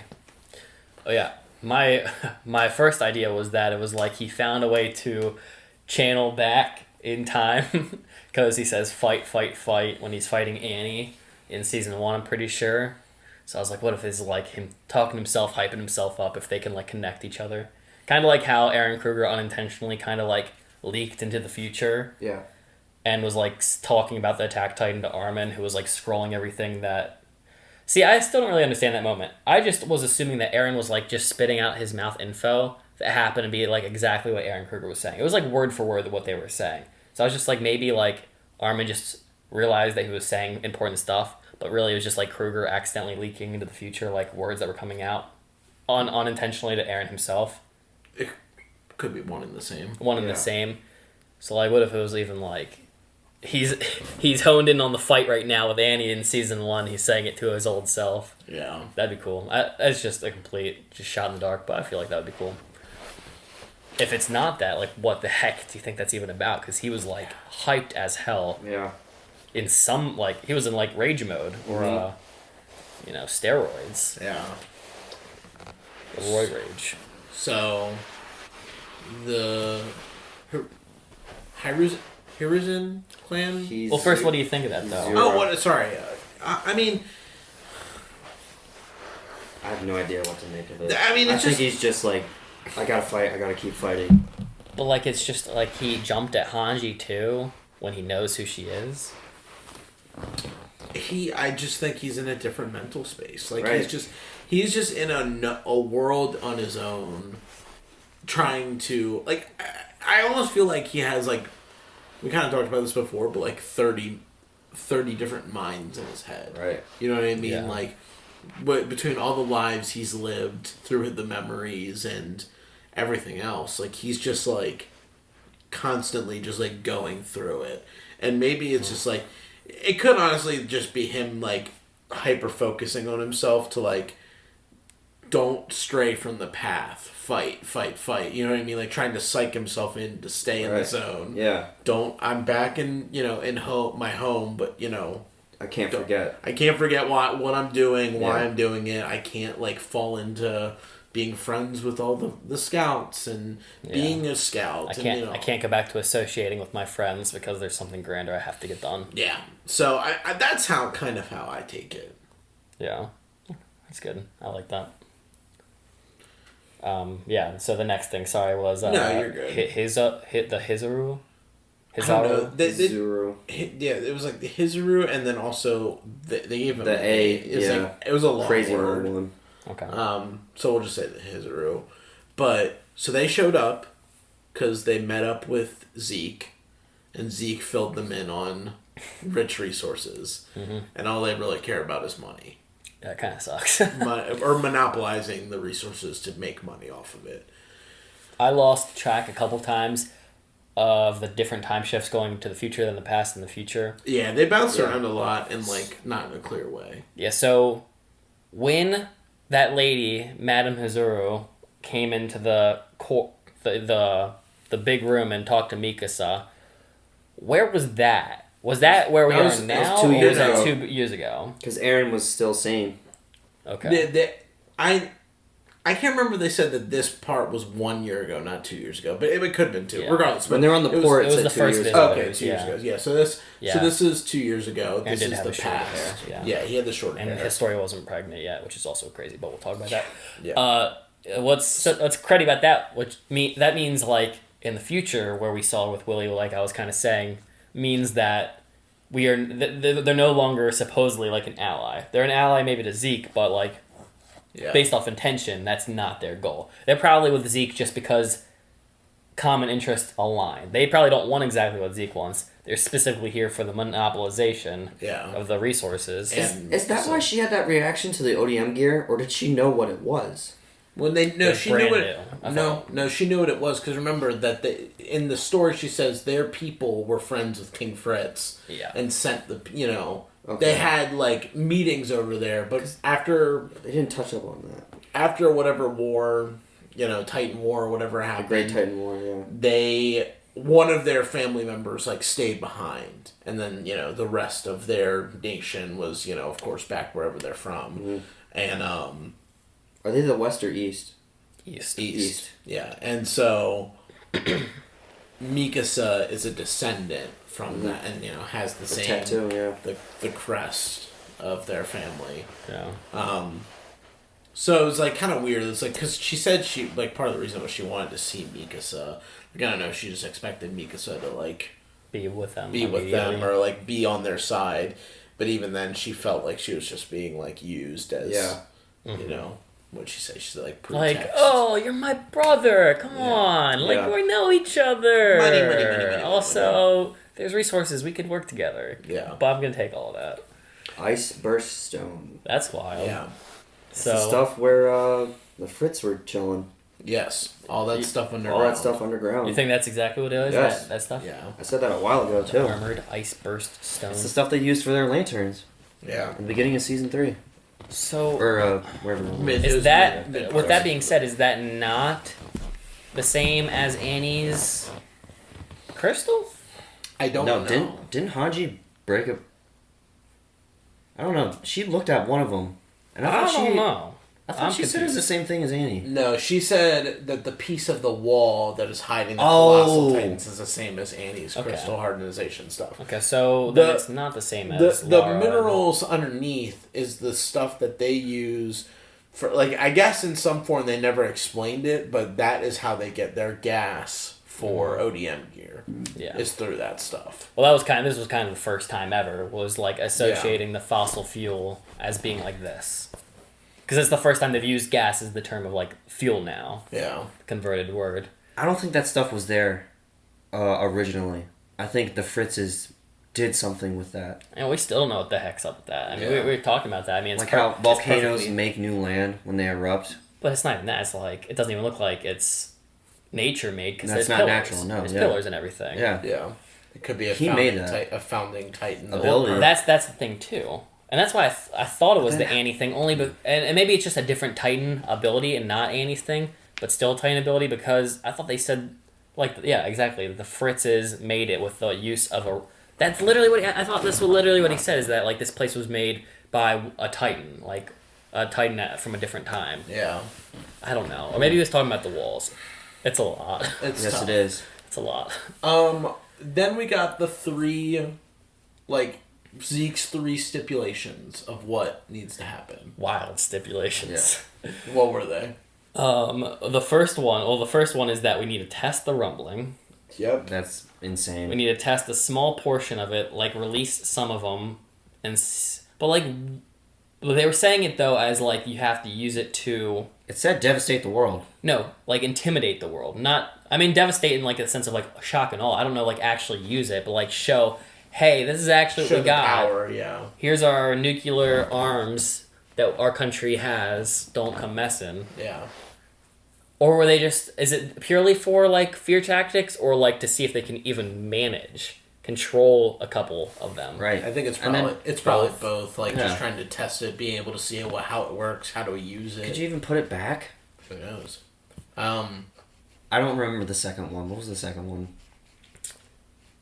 [SPEAKER 2] Oh yeah. My first idea was that it was like he found a way to channel back in time, because he says fight when he's fighting Annie in season 1, I'm pretty sure. So I was like, what if it's like him talking himself, hyping himself up, if they can like connect each other. Kind of like how Eren Kruger unintentionally kind of like leaked into the future.
[SPEAKER 3] Yeah.
[SPEAKER 2] And was like talking about the Attack Titan to Armin, who was like scrolling everything that... See, I still don't really understand that moment. I just was assuming that Eren was like just spitting out his mouth info that happened to be like exactly what Eren Kruger was saying. It was like word for word what they were saying. So I was just like, maybe like Armin just realized that he was saying important stuff, but really it was just like Kruger accidentally leaking into the future like words that were coming out unintentionally to Eren himself.
[SPEAKER 1] It could be one and the same.
[SPEAKER 2] One and the same. So like, what if it was even like he's honed in on the fight right now with Annie in season 1. He's saying it to his old self.
[SPEAKER 1] Yeah,
[SPEAKER 2] that'd be cool. That's just a complete shot in the dark, but I feel like that would be cool. If it's not that, like, what the heck do you think that's even about? Because he was like hyped as hell.
[SPEAKER 3] Yeah.
[SPEAKER 2] In some like he was in like rage mode or steroids.
[SPEAKER 1] Yeah.
[SPEAKER 2] Roid rage.
[SPEAKER 1] So the Hiruzen clan.
[SPEAKER 2] Well, first, what do you think of that though?
[SPEAKER 1] Oh, what? Sorry. I mean,
[SPEAKER 3] I have no idea what to make of it.
[SPEAKER 1] I mean,
[SPEAKER 3] I think he's just like, I gotta fight. I gotta keep fighting.
[SPEAKER 2] But like, it's just like he jumped at Hanji too when he knows who she is.
[SPEAKER 1] I just think he's in a different mental space. Like
[SPEAKER 3] right.
[SPEAKER 1] he's just in a world on his own, trying to like. I almost feel like he has like, we kind of talked about this before, but like 30 different minds in his head.
[SPEAKER 3] Right.
[SPEAKER 1] You know what I mean?
[SPEAKER 2] Yeah.
[SPEAKER 1] Like, but between all the lives he's lived through the memories and everything else, like he's just like constantly just like going through it. And maybe it's just like, it could honestly just be him like hyper focusing on himself to like, don't stray from the path. Fight. You know what I mean? Like trying to psych himself in to stay in the zone.
[SPEAKER 3] Yeah.
[SPEAKER 1] I'm back in my home, but
[SPEAKER 3] I can't forget.
[SPEAKER 1] I can't forget what I'm doing, why I'm doing it. I can't like fall into being friends with all the scouts and being a scout.
[SPEAKER 2] I can't go back to associating with my friends because there's something grander I have to get done.
[SPEAKER 1] Yeah. So I that's how I take it.
[SPEAKER 2] Yeah. That's good. I like that. So the next thing, was
[SPEAKER 1] no, you're good.
[SPEAKER 2] The Hizuru.
[SPEAKER 3] Hizuru.
[SPEAKER 1] It was like the Hizuru, and then also they gave him
[SPEAKER 3] the A.
[SPEAKER 1] It was a long
[SPEAKER 3] crazy
[SPEAKER 1] word.
[SPEAKER 3] one.
[SPEAKER 2] Okay.
[SPEAKER 1] So we'll just say the Hizuru, but so they showed up because they met up with Zeke, and Zeke filled them in on rich resources, and all they really care about is money.
[SPEAKER 2] That kind of sucks.
[SPEAKER 1] Or monopolizing the resources to make money off of it.
[SPEAKER 2] I lost track a couple times. of the different time shifts going to the future than the past and the future.
[SPEAKER 1] Yeah, they bounce around a lot and like not in a clear way.
[SPEAKER 2] Yeah, so when that lady, Madame Hizuru, came into the big room and talked to Mikasa, where was that? Was that where we are now?
[SPEAKER 3] 2 years
[SPEAKER 2] or was
[SPEAKER 3] ago.
[SPEAKER 2] that 2 years ago?
[SPEAKER 3] Because Eren was still sane.
[SPEAKER 2] Okay.
[SPEAKER 1] I can't remember if they said that this part was 1 year ago, not 2 years ago, but it could have been two.
[SPEAKER 2] Yeah.
[SPEAKER 1] Regardless,
[SPEAKER 3] When they're on the port,
[SPEAKER 2] it was
[SPEAKER 3] it
[SPEAKER 2] the
[SPEAKER 3] said 2
[SPEAKER 2] first
[SPEAKER 3] years
[SPEAKER 2] video.
[SPEAKER 3] ago.
[SPEAKER 1] Okay, 2 years
[SPEAKER 2] Yeah.
[SPEAKER 1] ago. Yeah, so this is 2 years ago.
[SPEAKER 2] And
[SPEAKER 1] This
[SPEAKER 2] did
[SPEAKER 1] is
[SPEAKER 2] have
[SPEAKER 1] the
[SPEAKER 2] the shorter
[SPEAKER 1] past.
[SPEAKER 2] hair,
[SPEAKER 1] Yeah, he had the short
[SPEAKER 2] And
[SPEAKER 1] hair.
[SPEAKER 2] Historia wasn't pregnant yet, which is also crazy, but we'll talk about that.
[SPEAKER 1] Yeah.
[SPEAKER 2] What's crazy about that? That means like in the future, where we saw with Willie, like I was kind of saying, means that they're no longer supposedly like an ally. They're an ally maybe to Zeke, but like based off intention, that's not their goal. They're probably with Zeke just because common interests align. They probably don't want exactly what Zeke wants. They're specifically here for the monopolization of the resources.
[SPEAKER 3] Is that why she had that reaction to the ODM gear, or did she know what it was?
[SPEAKER 1] When she knew what she knew what it was, because remember that in the story she says their people were friends with King Fritz and sent they had like meetings over there, but after
[SPEAKER 3] they didn't touch up on that.
[SPEAKER 1] After whatever war, Titan War or whatever happened,
[SPEAKER 3] the Great Titan War,
[SPEAKER 1] one of their family members like stayed behind, and then the rest of their nation was of course back wherever they're from, and
[SPEAKER 3] are they the West or East?
[SPEAKER 1] East. Yeah, and so Mikasa is a descendant from that, and has the same
[SPEAKER 3] tattoo,
[SPEAKER 1] the crest of their family.
[SPEAKER 2] Yeah.
[SPEAKER 1] So it was like kind of weird. It's like because she said she like part of the reason was she wanted to see Mikasa. I don't know. She just expected Mikasa to like
[SPEAKER 2] be with them,
[SPEAKER 1] or like be on their side. But even then, she felt like she was just being like used as what'd she say? She's like pretext.
[SPEAKER 2] Like, oh, you're my brother. Come on, like we know each other.
[SPEAKER 1] Money.
[SPEAKER 2] Also, there's resources. We can work together.
[SPEAKER 1] Yeah,
[SPEAKER 2] but I'm gonna take all of that.
[SPEAKER 3] Ice burst stone.
[SPEAKER 2] That's wild.
[SPEAKER 1] Yeah.
[SPEAKER 3] So the stuff where the Fritz were chilling.
[SPEAKER 1] Yes, all that stuff underground.
[SPEAKER 3] All that stuff underground.
[SPEAKER 2] You think that's exactly what it is?
[SPEAKER 3] Yes.
[SPEAKER 2] That stuff?
[SPEAKER 1] Yeah.
[SPEAKER 3] I said that a while ago, too.
[SPEAKER 2] Armored ice burst stone.
[SPEAKER 3] It's the stuff they used for their lanterns.
[SPEAKER 1] Yeah.
[SPEAKER 3] In the beginning of season 3.
[SPEAKER 2] So...
[SPEAKER 3] Or, wherever.
[SPEAKER 2] Is that... With that being said, is that not the same as Annie's crystal?
[SPEAKER 1] I don't know.
[SPEAKER 3] Didn't Hanji break a... I don't know. She looked at one of them. And I
[SPEAKER 2] don't know.
[SPEAKER 3] I thought she said it was the same thing as Annie.
[SPEAKER 1] No, she said that the piece of the wall that is hiding the Colossal Titans is the same as Annie's crystal hardenization stuff.
[SPEAKER 2] Okay, so then it's not the same as
[SPEAKER 1] the minerals underneath is the stuff that they use for, like, I guess in some form they never explained it, but that is how they get their gas for ODM gear.
[SPEAKER 2] Yeah,
[SPEAKER 1] is through that stuff.
[SPEAKER 2] Well, this was kind of the first time ever was like associating the fossil fuel as being like this. Because it's the first time they've used gas as the term of, like, fuel now.
[SPEAKER 1] Yeah.
[SPEAKER 2] Converted word.
[SPEAKER 3] I don't think that stuff was there originally. I think the Fritzes did something with that.
[SPEAKER 2] And we still don't know what the heck's up with that. I mean, we were talking about that. I mean, it's
[SPEAKER 3] like how volcanoes make new land when they erupt.
[SPEAKER 2] But it's not even that. It's like, it doesn't even look like it's nature made because there's
[SPEAKER 3] not
[SPEAKER 2] pillars.
[SPEAKER 3] Natural, no.
[SPEAKER 2] There's pillars and everything.
[SPEAKER 3] Yeah.
[SPEAKER 1] Yeah. It could be a founding Titan
[SPEAKER 2] ability. That's the thing, too. And that's why I thought it was the Annie thing, and maybe it's just a different Titan ability and not Annie's thing, but still Titan ability, because I thought they said, like, yeah, exactly, the Fritzes made it with the use of a... That's literally what I thought this was literally what he said, is that, like, this place was made by a Titan, like, a Titan from a different time.
[SPEAKER 1] Yeah.
[SPEAKER 2] I don't know. Or maybe he was talking about the walls. It's a lot.
[SPEAKER 3] Yes, it is.
[SPEAKER 2] It's a lot.
[SPEAKER 1] Then we got the 3, like... Zeke's 3 stipulations of what needs to happen.
[SPEAKER 2] Wild stipulations.
[SPEAKER 1] Yeah. What were they?
[SPEAKER 2] The first one is that we need to test the rumbling.
[SPEAKER 1] Yep.
[SPEAKER 3] That's insane.
[SPEAKER 2] We need to test a small portion of it, like release some of them, but like they were saying it though as like you have to use it to.
[SPEAKER 3] It said devastate the world.
[SPEAKER 2] No, like intimidate the world. Not, I mean devastate in like a sense of like shock and awe. I don't know, like actually use it, but like show. Hey, this is actually what we got.
[SPEAKER 1] Power, yeah.
[SPEAKER 2] Here's our nuclear arms that our country has. Don't come messing.
[SPEAKER 1] Yeah.
[SPEAKER 2] Or were they just... Is it purely for, like, fear tactics, or, like, to see if they can even control a couple of them?
[SPEAKER 3] Right.
[SPEAKER 1] I think it's probably both. Like, just trying to test it, being able to see how it works, how do we use it.
[SPEAKER 3] Could you even put it back?
[SPEAKER 1] Who knows?
[SPEAKER 3] I don't remember the second one. What was the second one?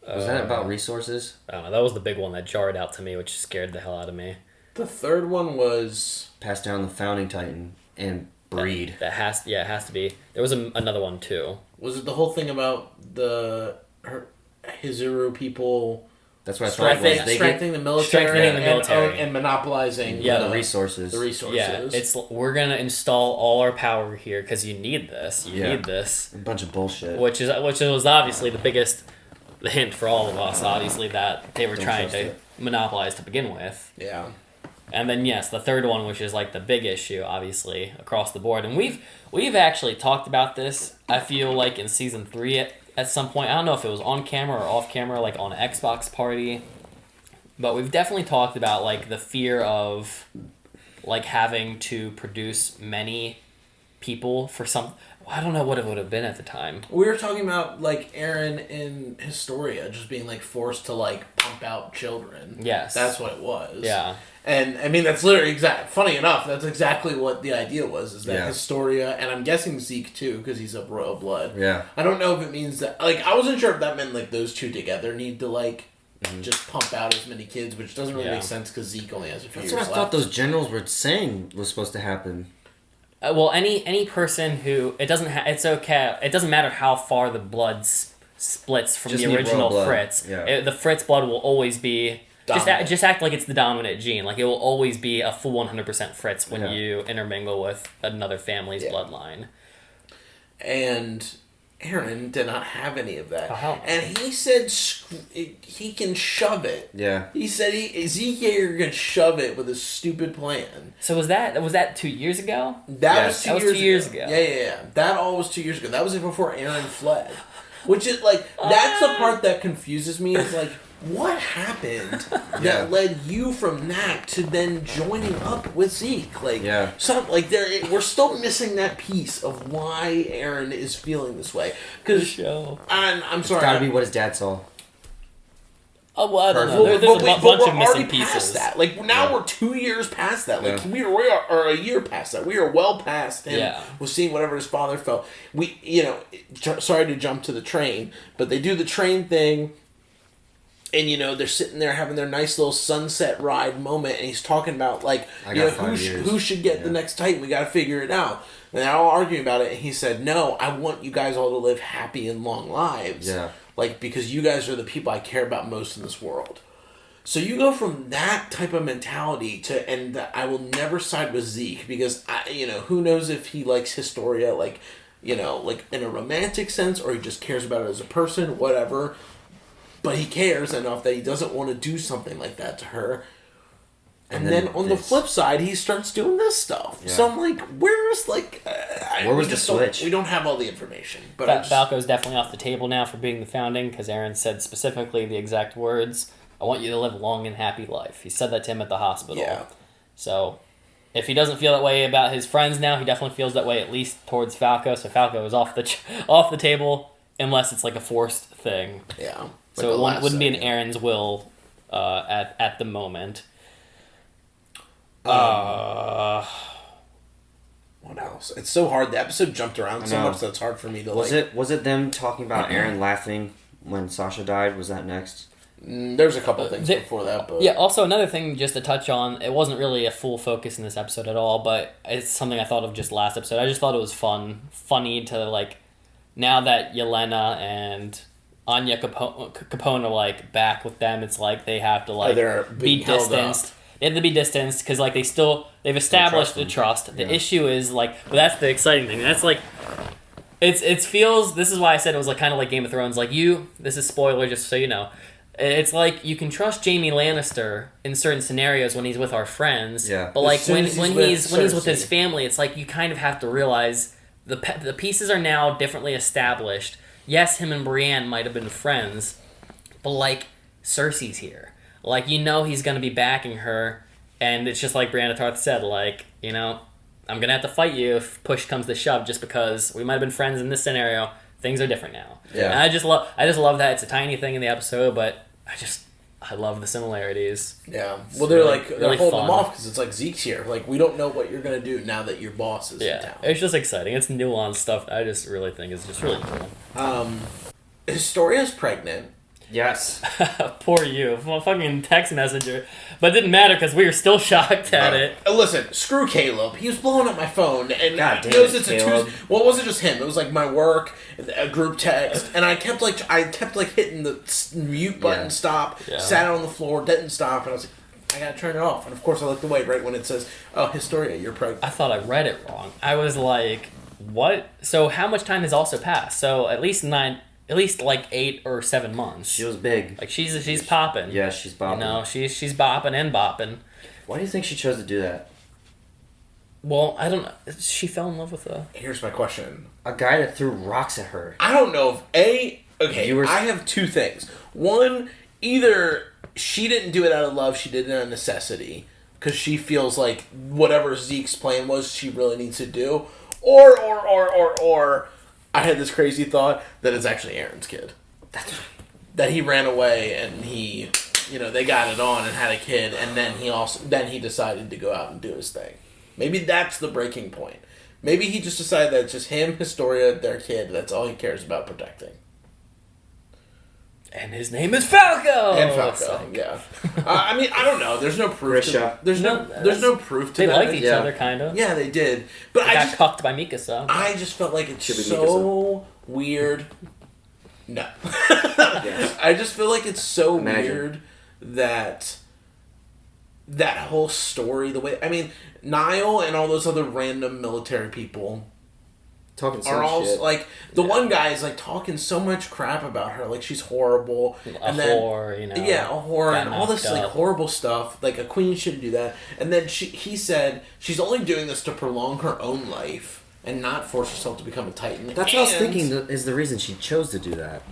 [SPEAKER 3] Was that about resources?
[SPEAKER 2] I don't know. That was the big one that jarred out to me, which scared the hell out of me.
[SPEAKER 1] The third one was...
[SPEAKER 3] Pass down the founding titan and breed.
[SPEAKER 2] That has to be. There was another one, too.
[SPEAKER 1] Was it the whole thing about Hizuru people...
[SPEAKER 3] That's what I thought it was.
[SPEAKER 1] Strengthening the military and monopolizing
[SPEAKER 3] the resources.
[SPEAKER 2] Yeah, we're gonna install all our power here because you need this. You need this.
[SPEAKER 3] A bunch of bullshit.
[SPEAKER 2] Which was obviously the biggest hint for all of us. Obviously that they were trying to monopolize to begin with.
[SPEAKER 1] Yeah.
[SPEAKER 2] And then yes, the third one, which is like the big issue, obviously across the board, and we've actually talked about this. I feel like in season 3. At some point, I don't know if it was on camera or off camera, like on an Xbox party, but we've definitely talked about like the fear of like having to produce many people for some... I don't know what it would have been at the time.
[SPEAKER 1] We were talking about like Eren in Historia just being like forced to like pump out children.
[SPEAKER 2] Yes.
[SPEAKER 1] That's what it was.
[SPEAKER 2] Yeah.
[SPEAKER 1] And I mean, that's literally funny enough, that's exactly what the idea was, is that Historia, and I'm guessing Zeke too, because he's of royal blood.
[SPEAKER 3] Yeah.
[SPEAKER 1] I don't know if it means that, like, I wasn't sure if that meant like those two together need to like just pump out as many kids, which doesn't really make sense because Zeke only has a few years left.
[SPEAKER 3] That's what I thought those generals were saying was supposed to happen.
[SPEAKER 2] Well, any person who... it's okay. It doesn't matter how far the blood splits from the original Fritz.
[SPEAKER 3] Yeah.
[SPEAKER 2] The Fritz blood will always be... Just act like it's the dominant gene. Like, it will always be a full 100% Fritz when you intermingle with another family's bloodline. And
[SPEAKER 1] Eren did not have any of that.
[SPEAKER 2] Oh,
[SPEAKER 1] and he said he can shove it.
[SPEAKER 3] Yeah.
[SPEAKER 1] He said Zeke can shove it with his stupid plan.
[SPEAKER 2] So was that 2 years ago?
[SPEAKER 1] That was 2
[SPEAKER 2] years ago.
[SPEAKER 1] Yeah. That all was 2 years ago. That was before Eren fled. Which is, like, that's the part that confuses me. Is like, what happened that led you from that to then joining up with Zeke? Like, we're still missing that piece of why Eren is feeling this way. Because, I'm sorry.
[SPEAKER 3] It's gotta be what his dad saw.
[SPEAKER 2] Oh, well, I don't know. There's a bunch of missing pieces.
[SPEAKER 1] That. Like, now we're 2 years past that. Like, we are a year past that. We are well past him with seeing whatever his father felt. Sorry to jump to the train, but they do the train thing, and, they're sitting there having their nice little sunset ride moment, and he's talking about, like, who should get the next Titan? We gotta figure it out. And they're all arguing about it, and he said, no, I want you guys all to live happy and long lives. Yeah. Like, because you guys are the people I care about most in this world. So you go from that type of mentality to, and I will never side with Zeke, because, who knows if he likes Historia, like, like in a romantic sense, or he just cares about it as a person, whatever. But he cares enough that he doesn't want to do something like that to her. And then on the flip side, he starts doing this stuff. Yeah. So I'm like, where was the switch? We don't have all the information. But
[SPEAKER 2] Falco's definitely off the table now for being the founding, because Eren said specifically the exact words, I want you to live a long and happy life. He said that to him at the hospital. Yeah. So if he doesn't feel that way about his friends now, he definitely feels that way at least towards Falco. So Falco is off the table unless it's like a forced thing.
[SPEAKER 1] Yeah.
[SPEAKER 2] So it wouldn't be in Eren's will at the moment.
[SPEAKER 1] What else? It's so hard. The episode jumped around so much that it's hard for me to
[SPEAKER 3] Was it them talking about Eren laughing when Sasha died? Was that next?
[SPEAKER 1] There's a couple things before that, but
[SPEAKER 2] yeah. Also, another thing just to touch on. It wasn't really a full focus in this episode at all, but it's something I thought of just last episode. I just thought it was funny to like. Now that Yelena and Anya Capone are like back with them, it's like they have to like be distanced. They have to be distanced because like they've established the trust. The issue is like, well, that's the exciting thing. That's like, it feels. This is why I said it was like kind of like Game of Thrones. Like this is spoiler, just so you know. It's like you can trust Jaime Lannister in certain scenarios when he's with our friends. Yeah. But like when he's with his family, it's like you kind of have to realize the pieces are now differently established. Yes, him and Brienne might have been friends, but like Cersei's here. Like, he's going to be backing her, and it's just like Brianna Tarth said, like, I'm gonna have to fight you if push comes to shove, just because we might have been friends in this scenario. Things are different now.
[SPEAKER 3] Yeah.
[SPEAKER 2] And I just love that it's a tiny thing in the episode, but I love the similarities.
[SPEAKER 1] Yeah. Well, they're
[SPEAKER 2] really-
[SPEAKER 1] like they're
[SPEAKER 2] really
[SPEAKER 1] holding
[SPEAKER 2] fun.
[SPEAKER 1] them off because it's like Zeke's here. Like we don't know what you're gonna do now that your boss is in
[SPEAKER 2] Yeah,
[SPEAKER 1] town.
[SPEAKER 2] it's just exciting. It's nuanced stuff. I just really think it's just really cool.
[SPEAKER 1] Historia's pregnant.
[SPEAKER 3] Yes.
[SPEAKER 2] Poor you, fucking text messenger. But it didn't matter because we were still shocked at it.
[SPEAKER 1] Listen, screw Caleb. He was blowing up my phone, and
[SPEAKER 3] God
[SPEAKER 1] he
[SPEAKER 3] damn
[SPEAKER 1] knows
[SPEAKER 3] it,
[SPEAKER 1] it's a
[SPEAKER 3] Caleb.
[SPEAKER 1] Tuesday. Well, it wasn't just him. It was like my work, a group text, and I kept hitting the mute button,
[SPEAKER 3] Yeah.
[SPEAKER 1] stop,
[SPEAKER 2] Yeah.
[SPEAKER 1] sat on the floor, didn't stop, and I was like, I gotta turn it off. And of course, I looked away right when it says, "Oh, Historia, you're pregnant."
[SPEAKER 2] I thought I read it wrong. I was like, what? So how much time has also passed? So at least like 8 or 7 months.
[SPEAKER 3] She was big.
[SPEAKER 2] Like she's popping.
[SPEAKER 3] Yeah, she's bopping.
[SPEAKER 2] You know, she's bopping and bopping.
[SPEAKER 3] Why do you think she chose to do that?
[SPEAKER 2] Well, I don't know. She fell in love with
[SPEAKER 1] Here's my question.
[SPEAKER 3] A guy that threw rocks at her.
[SPEAKER 1] I don't know if
[SPEAKER 3] Viewers-
[SPEAKER 1] I have two things. One, either she didn't do it out of love, she did it out of necessity because she feels like whatever Zeke's plan was, she really needs to do, or I had this crazy thought that it's actually Eren's kid. That he ran away and he, they got it on and had a kid, and then he decided to go out and do his thing. Maybe that's the breaking point. Maybe he just decided that it's just him, Historia, their kid. That's all he cares about protecting.
[SPEAKER 2] And his name is Falco.
[SPEAKER 1] And Falco, yeah. I mean, I don't know. There's no proof.
[SPEAKER 3] Grisha.
[SPEAKER 1] There's no proof to
[SPEAKER 2] They
[SPEAKER 1] that.
[SPEAKER 2] liked each
[SPEAKER 3] Yeah.
[SPEAKER 2] other, kind of.
[SPEAKER 1] Yeah, they did. But
[SPEAKER 2] They
[SPEAKER 1] I
[SPEAKER 2] got
[SPEAKER 1] just,
[SPEAKER 2] cucked by Mikasa.
[SPEAKER 1] I just felt like it's
[SPEAKER 3] Should be
[SPEAKER 1] so weird. No.
[SPEAKER 3] Yes.
[SPEAKER 1] I just feel like it's so
[SPEAKER 3] Imagine.
[SPEAKER 1] weird that whole story, the way... I mean, Niall and all those other random military people
[SPEAKER 3] Talking some
[SPEAKER 1] are all
[SPEAKER 3] shit.
[SPEAKER 1] like... The one guy is like talking so much crap about her. Like, she's horrible.
[SPEAKER 2] A whore,
[SPEAKER 1] Yeah, a whore
[SPEAKER 2] got
[SPEAKER 1] and all this
[SPEAKER 2] knocked
[SPEAKER 1] like
[SPEAKER 2] up.
[SPEAKER 1] horrible stuff. Like, a queen shouldn't do that. And then he said she's only doing this to prolong her own life and not force herself to become a titan.
[SPEAKER 3] That's what I was thinking is the reason she chose to do that.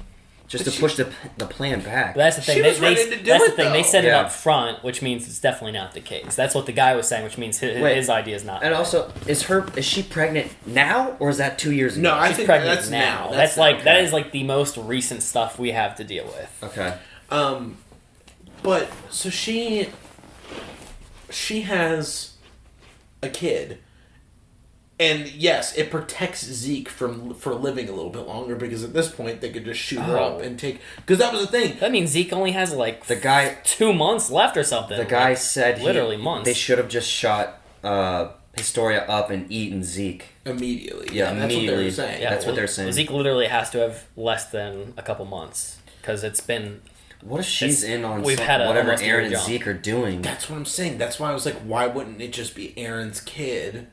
[SPEAKER 3] Just to push the plan back.
[SPEAKER 2] But that's the thing.
[SPEAKER 1] She was ready to do
[SPEAKER 2] that's
[SPEAKER 1] it,
[SPEAKER 2] the thing. They
[SPEAKER 1] though.
[SPEAKER 2] said it
[SPEAKER 3] Yeah.
[SPEAKER 2] up front, which means it's definitely not the case. That's what the guy was saying, which means his idea is not.
[SPEAKER 3] And
[SPEAKER 2] right.
[SPEAKER 3] also, is she pregnant now, or is that 2 years ago?
[SPEAKER 1] No, I
[SPEAKER 2] She's
[SPEAKER 1] think
[SPEAKER 2] pregnant
[SPEAKER 1] that's
[SPEAKER 2] now.
[SPEAKER 1] now.
[SPEAKER 2] That's
[SPEAKER 1] now.
[SPEAKER 2] like that is like the most recent stuff we have to deal with.
[SPEAKER 3] Okay.
[SPEAKER 1] But so she has a kid, and yes, it protects Zeke for living a little bit longer because at this point they could just shoot her up and take. Because that was the thing.
[SPEAKER 2] That means Zeke only has like
[SPEAKER 3] The guy-
[SPEAKER 2] 2 months left or something.
[SPEAKER 3] The guy
[SPEAKER 2] Like,
[SPEAKER 3] said
[SPEAKER 2] literally months.
[SPEAKER 3] They should have just shot Historia up and eaten Zeke.
[SPEAKER 1] Immediately.
[SPEAKER 3] Yeah,
[SPEAKER 1] that's what they
[SPEAKER 3] immediately.
[SPEAKER 1] were saying.
[SPEAKER 3] Yeah. That's what they're saying.
[SPEAKER 2] Zeke literally has to have less than a couple months because it's been.
[SPEAKER 3] What if she's in on
[SPEAKER 2] we've had a
[SPEAKER 3] whatever
[SPEAKER 2] almost a year
[SPEAKER 3] Eren and
[SPEAKER 2] jump.
[SPEAKER 3] Zeke are doing?
[SPEAKER 1] That's what I'm saying. That's why I was like, why wouldn't it just be Aaron's kid?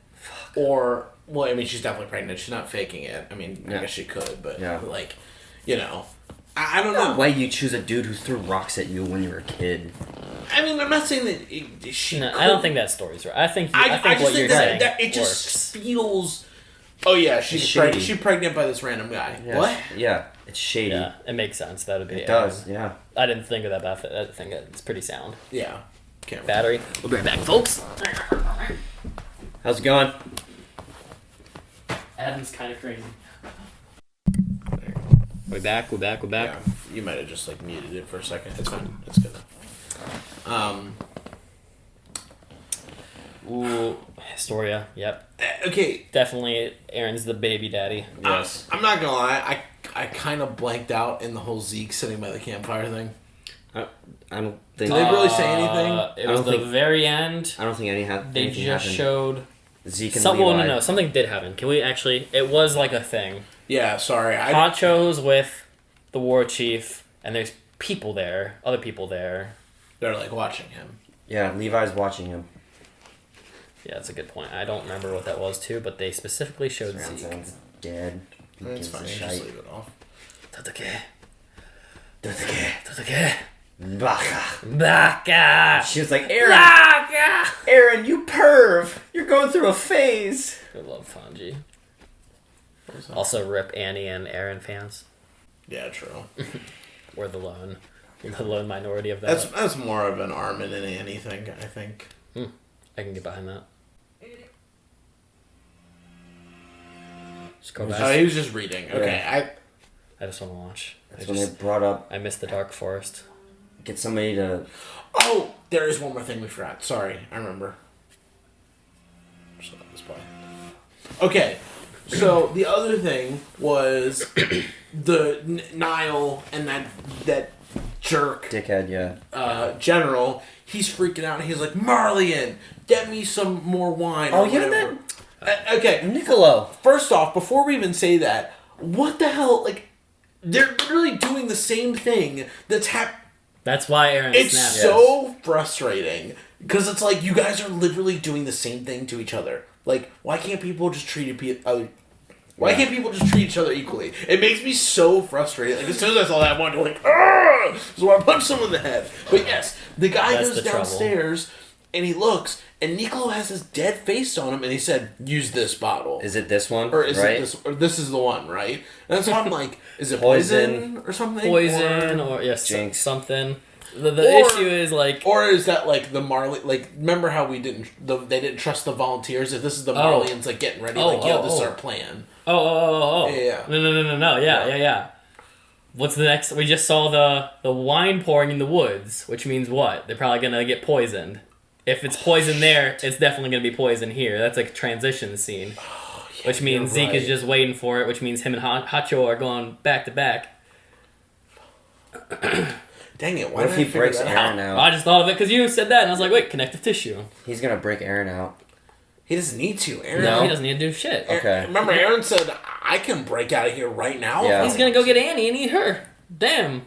[SPEAKER 1] Or, well, I mean, she's definitely pregnant. She's not faking it. I mean, I
[SPEAKER 3] Yeah.
[SPEAKER 1] guess she could, but,
[SPEAKER 3] Yeah.
[SPEAKER 1] like, I don't
[SPEAKER 3] No
[SPEAKER 1] know.
[SPEAKER 3] way you choose a dude who threw rocks at you when you were a kid.
[SPEAKER 1] I mean, I'm not saying that she.
[SPEAKER 2] No,
[SPEAKER 1] could.
[SPEAKER 2] I don't think that story's right. I think
[SPEAKER 1] I
[SPEAKER 2] what
[SPEAKER 1] just
[SPEAKER 2] you're
[SPEAKER 1] think
[SPEAKER 2] saying
[SPEAKER 1] that it
[SPEAKER 2] works.
[SPEAKER 1] just feels. Oh yeah, she's
[SPEAKER 3] It's
[SPEAKER 1] pregnant.
[SPEAKER 3] shady.
[SPEAKER 1] She's pregnant by this random guy.
[SPEAKER 3] Yeah.
[SPEAKER 1] What?
[SPEAKER 3] Yeah, it's shady.
[SPEAKER 2] Yeah, it makes sense. That would be
[SPEAKER 3] It does,
[SPEAKER 2] Aaron.
[SPEAKER 3] yeah.
[SPEAKER 2] I didn't think of that, but I think it's pretty sound.
[SPEAKER 1] Yeah. Can't remember.
[SPEAKER 2] Battery. We'll be right back, folks.
[SPEAKER 3] How's it going?
[SPEAKER 2] Adam's kind of crazy. We're back.
[SPEAKER 1] Yeah, you might have just like muted it for a second. It's fine. It's good.
[SPEAKER 2] Ooh, Historia. Yep.
[SPEAKER 1] Okay.
[SPEAKER 2] Definitely Aaron's the baby daddy.
[SPEAKER 3] Yes.
[SPEAKER 1] I'm not gonna lie. I kind of blanked out in the whole Zeke sitting by the campfire thing.
[SPEAKER 3] I don't think.
[SPEAKER 1] Did they really say anything?
[SPEAKER 2] It
[SPEAKER 3] I
[SPEAKER 2] was
[SPEAKER 3] don't
[SPEAKER 2] the
[SPEAKER 3] think-
[SPEAKER 2] very end.
[SPEAKER 3] I don't think
[SPEAKER 2] They
[SPEAKER 3] anything
[SPEAKER 2] just
[SPEAKER 3] happened.
[SPEAKER 2] showed.
[SPEAKER 3] Zeke and
[SPEAKER 2] Well,
[SPEAKER 3] Levi.
[SPEAKER 2] no, something did happen. Can we actually? It was like a thing.
[SPEAKER 1] Yeah. Sorry.
[SPEAKER 2] Honcho's with the war chief, and there's people there, other people there.
[SPEAKER 1] They're like watching him.
[SPEAKER 3] Yeah, Levi's watching him.
[SPEAKER 2] Yeah, that's a good point. I don't remember what that was too, but they specifically showed Zeke.
[SPEAKER 3] Sounds dead. Who
[SPEAKER 1] That's
[SPEAKER 3] gives a
[SPEAKER 1] fine. Just
[SPEAKER 3] shite?
[SPEAKER 1] leave it off.
[SPEAKER 2] Tatakae.
[SPEAKER 3] Tatakae.
[SPEAKER 2] Tatakae.
[SPEAKER 3] Baka.
[SPEAKER 2] Baka.
[SPEAKER 3] She was like, Eren,
[SPEAKER 2] Baka.
[SPEAKER 3] Eren, you perv. You're going through a phase.
[SPEAKER 2] I love Tanji. Also, rip Annie and Eren fans.
[SPEAKER 1] Yeah. True.
[SPEAKER 2] We're the lone minority of that.
[SPEAKER 1] That's more of an Armin and Annie thing, I think.
[SPEAKER 2] I can get behind that. Just go back.
[SPEAKER 1] Oh, he was just reading. Okay,
[SPEAKER 2] I just want to watch.
[SPEAKER 3] That's when they brought up.
[SPEAKER 2] I missed the Dark Forest.
[SPEAKER 3] Get somebody to.
[SPEAKER 1] Oh, there is one more thing we forgot. Sorry, I remember. Just let this play. Okay, so the other thing was the Niall and that jerk
[SPEAKER 3] Dickhead, yeah.
[SPEAKER 1] general. He's freaking out. He's like, Marlian, get me some more wine.
[SPEAKER 3] Oh,
[SPEAKER 1] or
[SPEAKER 3] yeah,
[SPEAKER 1] whatever. Okay,
[SPEAKER 3] Niccolo.
[SPEAKER 1] First off, before we even say that, what the hell? Like, they're literally doing the same thing that's happening.
[SPEAKER 2] That's why Eren
[SPEAKER 1] It's
[SPEAKER 2] snapped.
[SPEAKER 1] so frustrating because it's like you guys are literally doing the same thing to each other. Like, why can't people just treat each other? Why can't people just treat each other equally? It makes me so frustrated. Like, as soon as I saw that, I wanted to like, argh! So I punched someone in the head. But yes, the guy
[SPEAKER 2] That's
[SPEAKER 1] goes
[SPEAKER 2] the trouble.
[SPEAKER 1] downstairs and he looks, and Niccolo has his dead face on him, and he said, "Use this bottle."
[SPEAKER 3] Is it this one?
[SPEAKER 1] Or is
[SPEAKER 3] right?
[SPEAKER 1] it this? Or this is the one, right? And that's why I'm like, is it poison or something?
[SPEAKER 2] Poison or yes,
[SPEAKER 3] Jinx.
[SPEAKER 2] something. The
[SPEAKER 1] Or-
[SPEAKER 2] issue is like,
[SPEAKER 1] Or is that like the Marley? Like, remember how they didn't trust the volunteers? If this is the Marlians like getting ready, like, yo, this is our plan. Yeah.
[SPEAKER 2] No, yeah. What's the next? We just saw the wine pouring in the woods, which means what? They're probably gonna get poisoned. If it's poison there, it's definitely gonna be poison here. That's like a transition scene, which means Zeke is just waiting for it. Which means him and Hacho are going back to back.
[SPEAKER 1] Dang it! Why
[SPEAKER 3] What if
[SPEAKER 1] did
[SPEAKER 3] he
[SPEAKER 1] I figure
[SPEAKER 3] breaks
[SPEAKER 1] that
[SPEAKER 3] Eren
[SPEAKER 1] out?
[SPEAKER 3] out?
[SPEAKER 2] I just thought of it because you said that, and I was like, wait, connective tissue.
[SPEAKER 3] He's gonna break Eren out.
[SPEAKER 1] He doesn't need to. Eren.
[SPEAKER 3] No.
[SPEAKER 2] He doesn't need to do shit.
[SPEAKER 3] Okay.
[SPEAKER 1] Remember, Eren said, "I can break out of here right now."
[SPEAKER 3] Yeah.
[SPEAKER 2] He's gonna go get Annie and eat her. Damn.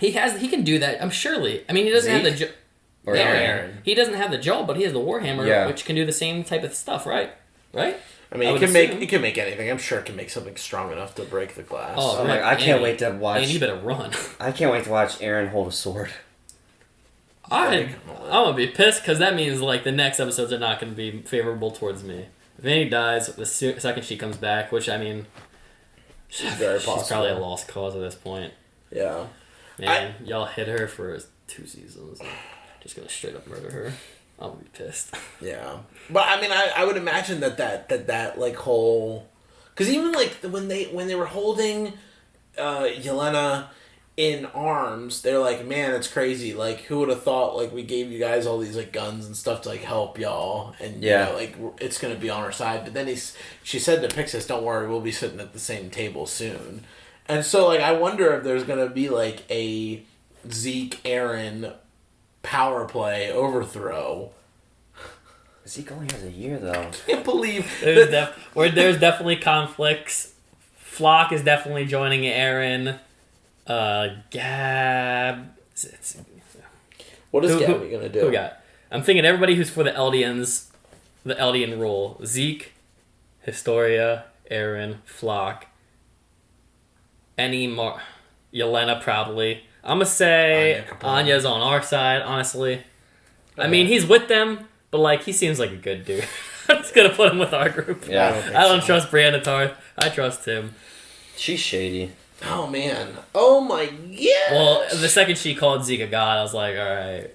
[SPEAKER 2] He can do that. I'm surely. I mean, he doesn't have the.
[SPEAKER 3] Zeke? Or
[SPEAKER 2] Eren. He doesn't have the jaw, but he has the Warhammer,
[SPEAKER 3] Yeah.
[SPEAKER 2] which can do the same type of stuff, right? Right?
[SPEAKER 1] I mean,
[SPEAKER 2] I
[SPEAKER 1] it
[SPEAKER 2] would
[SPEAKER 1] can
[SPEAKER 2] assume.
[SPEAKER 1] make anything. I'm sure it can make something strong enough to break the glass.
[SPEAKER 2] Oh,
[SPEAKER 3] I'm
[SPEAKER 2] right.
[SPEAKER 3] like, I can't
[SPEAKER 2] Annie.
[SPEAKER 3] wait to watch.
[SPEAKER 2] And you better run.
[SPEAKER 3] I can't wait to watch Eren hold a sword.
[SPEAKER 2] I'm gonna be pissed because that means like the next episodes are not gonna be favorable towards me. If Annie dies, the second she comes back, which I mean,
[SPEAKER 1] She's very possible.
[SPEAKER 2] she's probably a lost cause at this point.
[SPEAKER 1] Yeah.
[SPEAKER 2] Man, y'all hit her for 2 seasons. Just gonna straight up murder her. I'm gonna be pissed.
[SPEAKER 1] Yeah, but I mean, I would imagine that like whole, because even like when they were holding Yelena in arms, they're like, man, it's crazy. Like, who would have thought? Like, we gave you guys all these like guns and stuff to like help y'all, and you know, like it's gonna be on our side. But then she said to Pixis, "Don't worry, we'll be sitting at the same table soon." And so like, I wonder if there's gonna be like a Zeke Eren power play overthrow.
[SPEAKER 3] Zeke only has a year though.
[SPEAKER 1] I can't believe
[SPEAKER 2] There's definitely conflicts. Flock is definitely joining Eren. Gab.
[SPEAKER 1] What is
[SPEAKER 2] Who
[SPEAKER 1] Gabby gonna do?
[SPEAKER 2] Who we got? I'm thinking everybody who's for the Eldians, the Eldian rule. Zeke, Historia, Eren, Flock, Yelena probably. I'm gonna say Anya's on our side, honestly. I mean, he's with them, but like he seems like a good dude. I'm just gonna put him with our group.
[SPEAKER 3] Yeah.
[SPEAKER 2] I don't trust Brianna Tarth. I trust him.
[SPEAKER 3] She's shady.
[SPEAKER 1] Oh man! Oh my god!
[SPEAKER 2] Well, the second she called Zeke a god, I was like, all right.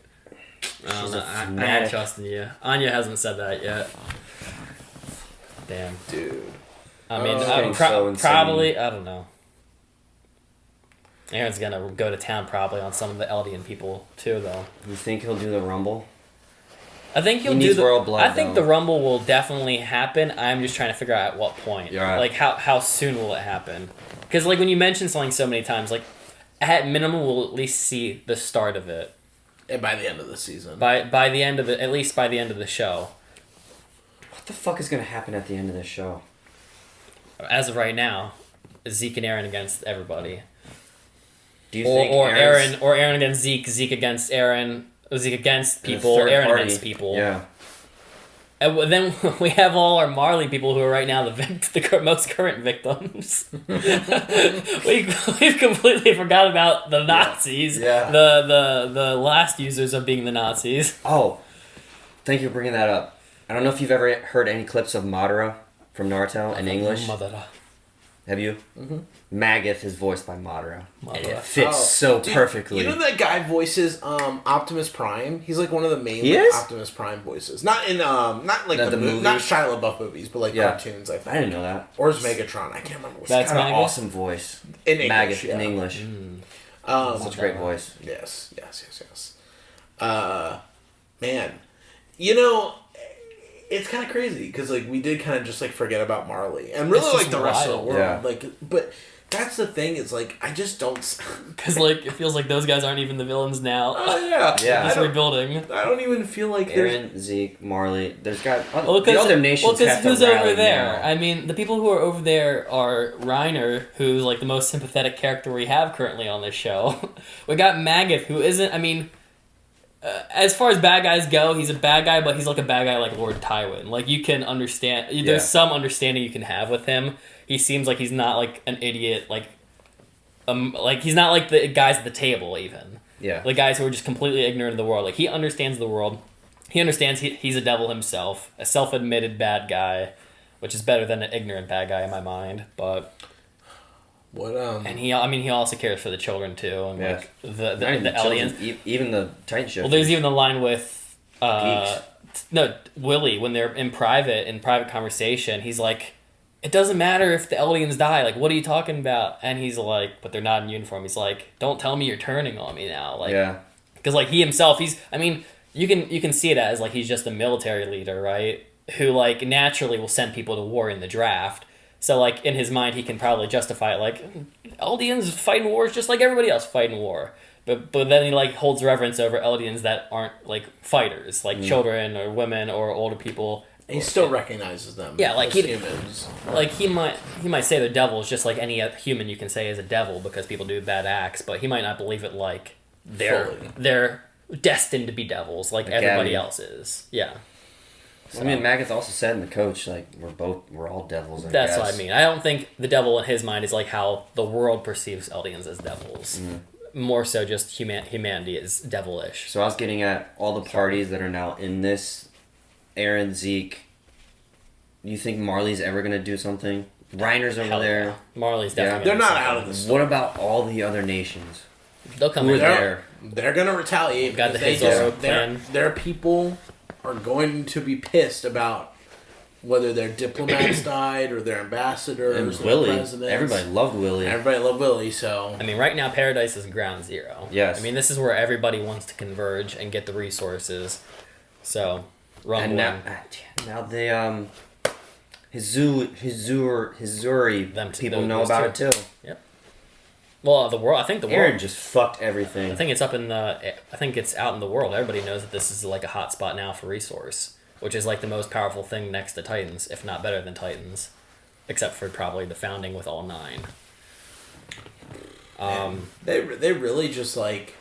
[SPEAKER 2] I don't know. I ain't
[SPEAKER 3] fanatic.
[SPEAKER 2] trusting you. Anya hasn't said that yet. Damn.
[SPEAKER 1] dude.
[SPEAKER 2] I mean,
[SPEAKER 3] getting so insane.
[SPEAKER 2] probably, I don't know. Aaron's gonna go to town probably on some of the Eldian people too, though.
[SPEAKER 3] You think he'll do the Rumble?
[SPEAKER 2] I think he'll
[SPEAKER 3] He
[SPEAKER 2] do
[SPEAKER 3] needs
[SPEAKER 2] the.
[SPEAKER 3] royal blood,
[SPEAKER 2] I think
[SPEAKER 3] though.
[SPEAKER 2] the Rumble will definitely happen. I'm just trying to figure out at what point.
[SPEAKER 3] You're right.
[SPEAKER 2] Like how soon will it happen? Because like when you mention something so many times, like at minimum we'll at least see the start of it
[SPEAKER 1] And by the end of the season,
[SPEAKER 2] by the end of it, at least by the end of the show.
[SPEAKER 3] What the fuck is gonna happen at the end of this show?
[SPEAKER 2] As of right now, Zeke and Eren against everybody.
[SPEAKER 3] Do you think
[SPEAKER 2] Or
[SPEAKER 3] Eren's-
[SPEAKER 2] Eren against Zeke, Zeke against Eren, Zeke against
[SPEAKER 3] and a
[SPEAKER 2] people,
[SPEAKER 3] third
[SPEAKER 2] Eren
[SPEAKER 3] party?
[SPEAKER 2] against people.
[SPEAKER 3] Yeah.
[SPEAKER 2] And then we have all our Marley people who are right now the most current victims. We've completely forgot about the Nazis.
[SPEAKER 3] Yeah.
[SPEAKER 2] The last users of being the Nazis.
[SPEAKER 3] Oh, thank you for bringing that up. I don't know if you've ever heard any clips of Madara from Naruto in English.
[SPEAKER 2] Madara.
[SPEAKER 3] Have you? Mm-hmm. Magath is voiced by Madara. And it
[SPEAKER 2] Madara.
[SPEAKER 3] fits so perfectly.
[SPEAKER 1] You know that guy voices Optimus Prime? He's like one of the main Optimus Prime voices. Not in not like the
[SPEAKER 3] movies?
[SPEAKER 1] not Shia LaBeouf movies, but like cartoons. I think.
[SPEAKER 3] I didn't know that.
[SPEAKER 1] Or is Megatron? I can't remember.
[SPEAKER 2] That's
[SPEAKER 3] got an awesome voice.
[SPEAKER 1] In English.
[SPEAKER 3] Magath in English. Such a great voice.
[SPEAKER 1] Yes. Man, you know, it's kind of crazy because like we did kind of just like forget about Marley and really like the rest of the world.
[SPEAKER 3] Yeah.
[SPEAKER 1] Like, but that's the thing. It's like I just don't.
[SPEAKER 2] Because like it feels like those guys aren't even the villains now.
[SPEAKER 1] Oh yeah.
[SPEAKER 2] Just rebuilding.
[SPEAKER 1] I don't even feel like
[SPEAKER 3] Eren, Zeke, Marley. There's got
[SPEAKER 2] the
[SPEAKER 3] other nations. Have to
[SPEAKER 2] who's
[SPEAKER 3] rally
[SPEAKER 2] over there?
[SPEAKER 3] now.
[SPEAKER 2] I mean, the people who are over there are Reiner, who's like the most sympathetic character we have currently on this show. We got Magath, who isn't. I mean, as far as bad guys go, he's a bad guy, but he's like a bad guy like Lord Tywin. Like you can understand. There's some understanding you can have with him. He seems like he's not like an idiot. Like he's not like the guys at the table even.
[SPEAKER 3] Yeah.
[SPEAKER 2] The guys who are just completely ignorant of the world. Like he understands the world. He understands he's a devil himself, a self-admitted bad guy, which is better than an ignorant bad guy in my mind. But
[SPEAKER 1] what
[SPEAKER 2] and he also cares for the children too, and like the aliens,
[SPEAKER 3] even the Titan ship.
[SPEAKER 2] Well, there's even the line with Willie when they're in private conversation. He's like, it doesn't matter if the Eldians die. Like, what are you talking about? And he's like, but they're not in uniform. He's like, don't tell me you're turning on me now. Like, because like he himself, you can see it as like he's just a military leader, right? Who like naturally will send people to war in the draft. So like in his mind, he can probably justify it like Eldians fighting wars just like everybody else fighting war. But then he like holds reverence over Eldians that aren't like fighters, like children or women or older people.
[SPEAKER 1] He still recognizes them.
[SPEAKER 2] Yeah, like
[SPEAKER 1] as humans.
[SPEAKER 2] Like he might say they're devils, just like any human you can say is a devil because people do bad acts. But he might not believe it like they're destined to be devils, like everybody else is. Yeah.
[SPEAKER 3] So. I mean, Magath also said in the coach, like we're all devils.
[SPEAKER 2] That's what I mean. I don't think the devil in his mind is like how the world perceives Eldians as devils. More so, just humanity is devilish.
[SPEAKER 3] So I was getting at all the parties that are now in this. Eren, Zeke. You think Marley's ever gonna do something? Reiner's over there.
[SPEAKER 2] Yeah. Marley's definitely.
[SPEAKER 1] They're not out of the story.
[SPEAKER 3] What about all the other nations?
[SPEAKER 2] They'll come
[SPEAKER 3] in
[SPEAKER 2] in
[SPEAKER 3] there.
[SPEAKER 1] They're gonna retaliate.
[SPEAKER 2] Got the Hizuru plan.
[SPEAKER 1] Their people are going to be pissed about whether their diplomats died or their ambassadors or
[SPEAKER 3] Willie.
[SPEAKER 1] presidents.
[SPEAKER 3] Everybody loved Willie.
[SPEAKER 1] So
[SPEAKER 2] I mean, right now Paradise is ground zero.
[SPEAKER 3] Yes.
[SPEAKER 2] I mean, this is where everybody wants to converge and get the resources. So.
[SPEAKER 3] And now the Hizuri people know about it too.
[SPEAKER 2] Yep. Well, the world. I think the world.
[SPEAKER 3] Eren just fucked everything.
[SPEAKER 2] I think it's up in the. I think it's out in the world. Everybody knows that this is like a hot spot now for resource, which is like the most powerful thing next to Titans, if not better than Titans, except for probably the founding with all 9.
[SPEAKER 1] They really just like.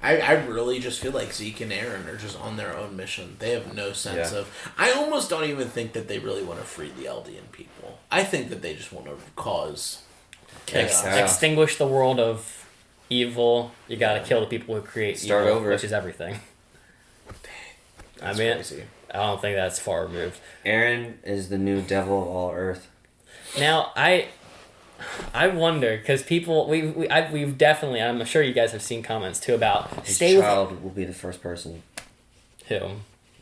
[SPEAKER 1] I really just feel like Zeke and Eren are just on their own mission. They have no sense of... I almost don't even think that they really want to free the Eldian people. I think that they just want to cause chaos.
[SPEAKER 2] Extinguish the world of evil. You gotta kill the people who create
[SPEAKER 3] Start
[SPEAKER 2] evil,
[SPEAKER 3] over.
[SPEAKER 2] which is everything.
[SPEAKER 1] That's crazy.
[SPEAKER 2] I don't think that's far removed.
[SPEAKER 3] Eren is the new devil of all Earth.
[SPEAKER 2] Now, I wonder because people we've definitely, I'm sure you guys have seen comments too about
[SPEAKER 3] his child will be the first person.
[SPEAKER 2] Who?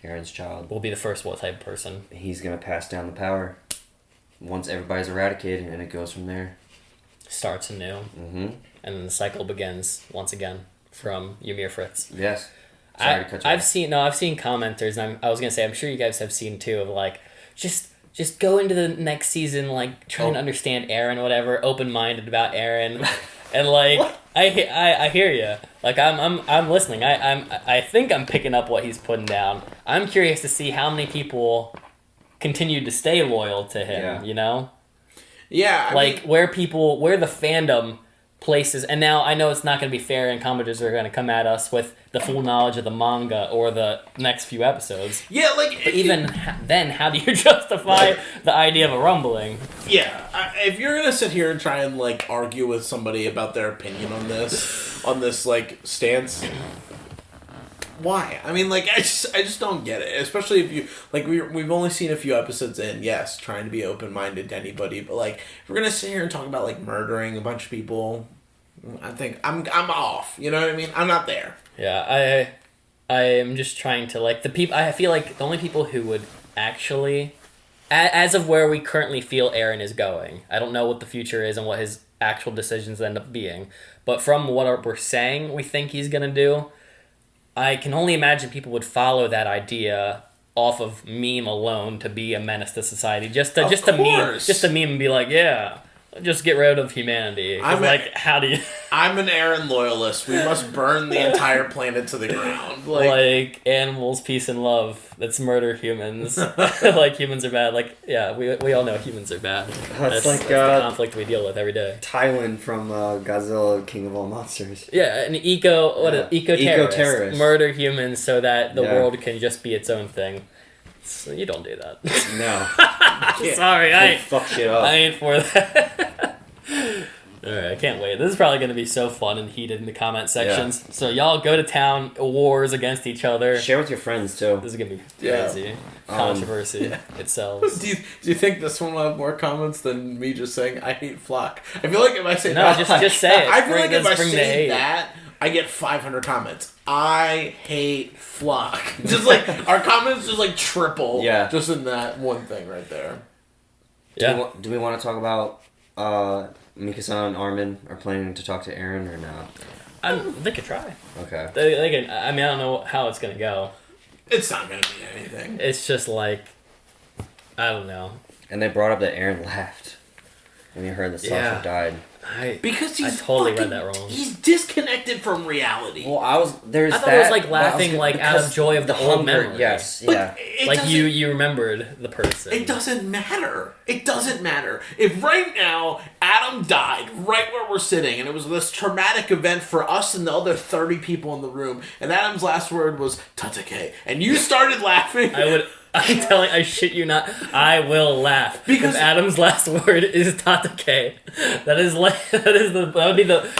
[SPEAKER 3] Eren's child
[SPEAKER 2] will be the first what type of person?
[SPEAKER 3] He's gonna pass down the power once everybody's eradicated, and it goes from there.
[SPEAKER 2] Starts anew, and then the cycle begins once again from Ymir Fritz.
[SPEAKER 3] Yes.
[SPEAKER 2] I've seen commenters, and I was gonna say I'm sure you guys have seen too of like just go into the next season like trying to understand Eren, whatever, open-minded about Eren, and like I hear you. Like I'm listening. I think I'm picking up what he's putting down. I'm curious to see how many people continue to stay loyal to him.
[SPEAKER 3] Yeah.
[SPEAKER 2] You know.
[SPEAKER 1] Yeah. I mean,
[SPEAKER 2] where the fandom places, and now I know it's not going to be fair, and commenters are going to come at us with the full knowledge of the manga or the next few episodes.
[SPEAKER 1] Yeah, like
[SPEAKER 2] but even then, how do you justify the idea of a rumbling?
[SPEAKER 1] Yeah, if you're gonna sit here and try and like argue with somebody about their opinion on this like stance, why? I mean, like, I just don't get it. Especially if you, like, we've only seen a few episodes in, yes, trying to be open-minded to anybody, but, like, if we're gonna sit here and talk about, like, murdering a bunch of people, I think I'm off, you know what I mean? I'm not there.
[SPEAKER 2] Yeah, I am just trying to, like, the people, I feel like the only people who would actually, as of where we currently feel Eren is going, I don't know what the future is and what his actual decisions end up being, but from what we're saying we think he's gonna do, I can only imagine people would follow that idea off of meme alone to be a menace to society, just to meme and be like, yeah, just get rid of humanity. How do you?
[SPEAKER 1] I'm an Eren loyalist. We must burn the entire planet to the ground.
[SPEAKER 2] Like animals, peace and love. Let's murder humans. Like humans are bad. Like we all know humans are bad. That's the conflict we deal with every day.
[SPEAKER 3] Thailand from Godzilla, King of All Monsters.
[SPEAKER 2] Yeah, an eco-terrorist. Murder humans so that the world can just be its own thing. So you don't do that.
[SPEAKER 3] No.
[SPEAKER 2] Sorry, I
[SPEAKER 3] fuck shit up.
[SPEAKER 2] I ain't for that. Alright, I can't wait. This is probably going to be so fun and heated in the comment sections. Yeah. So y'all go to town, wars against each other.
[SPEAKER 3] Share with your friends too.
[SPEAKER 2] This is going to be crazy. Controversy. It sells.
[SPEAKER 1] Do you think this one will have more comments than me just saying, I hate Flock? I feel like if I say
[SPEAKER 2] just say it.
[SPEAKER 1] I feel like if I say that, I get 500 comments. I hate Flock. Just like, our comments just like triple.
[SPEAKER 3] Yeah.
[SPEAKER 1] Just in that one thing right there.
[SPEAKER 2] Yeah.
[SPEAKER 3] Do we want to talk about Mikasa and Armin are planning to talk to Eren or not?
[SPEAKER 2] They could try.
[SPEAKER 3] Okay.
[SPEAKER 2] They can, I mean, I don't know how it's going to go.
[SPEAKER 1] It's not going to be anything.
[SPEAKER 2] It's just like, I don't know.
[SPEAKER 3] And they brought up that Eren laughed when he heard that Sasha died.
[SPEAKER 1] Because
[SPEAKER 2] I totally read that wrong.
[SPEAKER 1] He's disconnected from reality.
[SPEAKER 3] Well, I thought it
[SPEAKER 2] was like laughing like out of joy of the old memory.
[SPEAKER 3] Yes,
[SPEAKER 1] but
[SPEAKER 3] yeah.
[SPEAKER 2] Like you remembered the person.
[SPEAKER 1] It doesn't matter. It doesn't matter. If right now Adam died right where we're sitting and it was this traumatic event for us and the other 30 people in the room and Adam's last word was Tatakae and you started laughing,
[SPEAKER 2] I shit you not, I will laugh because if Adam's last word is Tatakae. That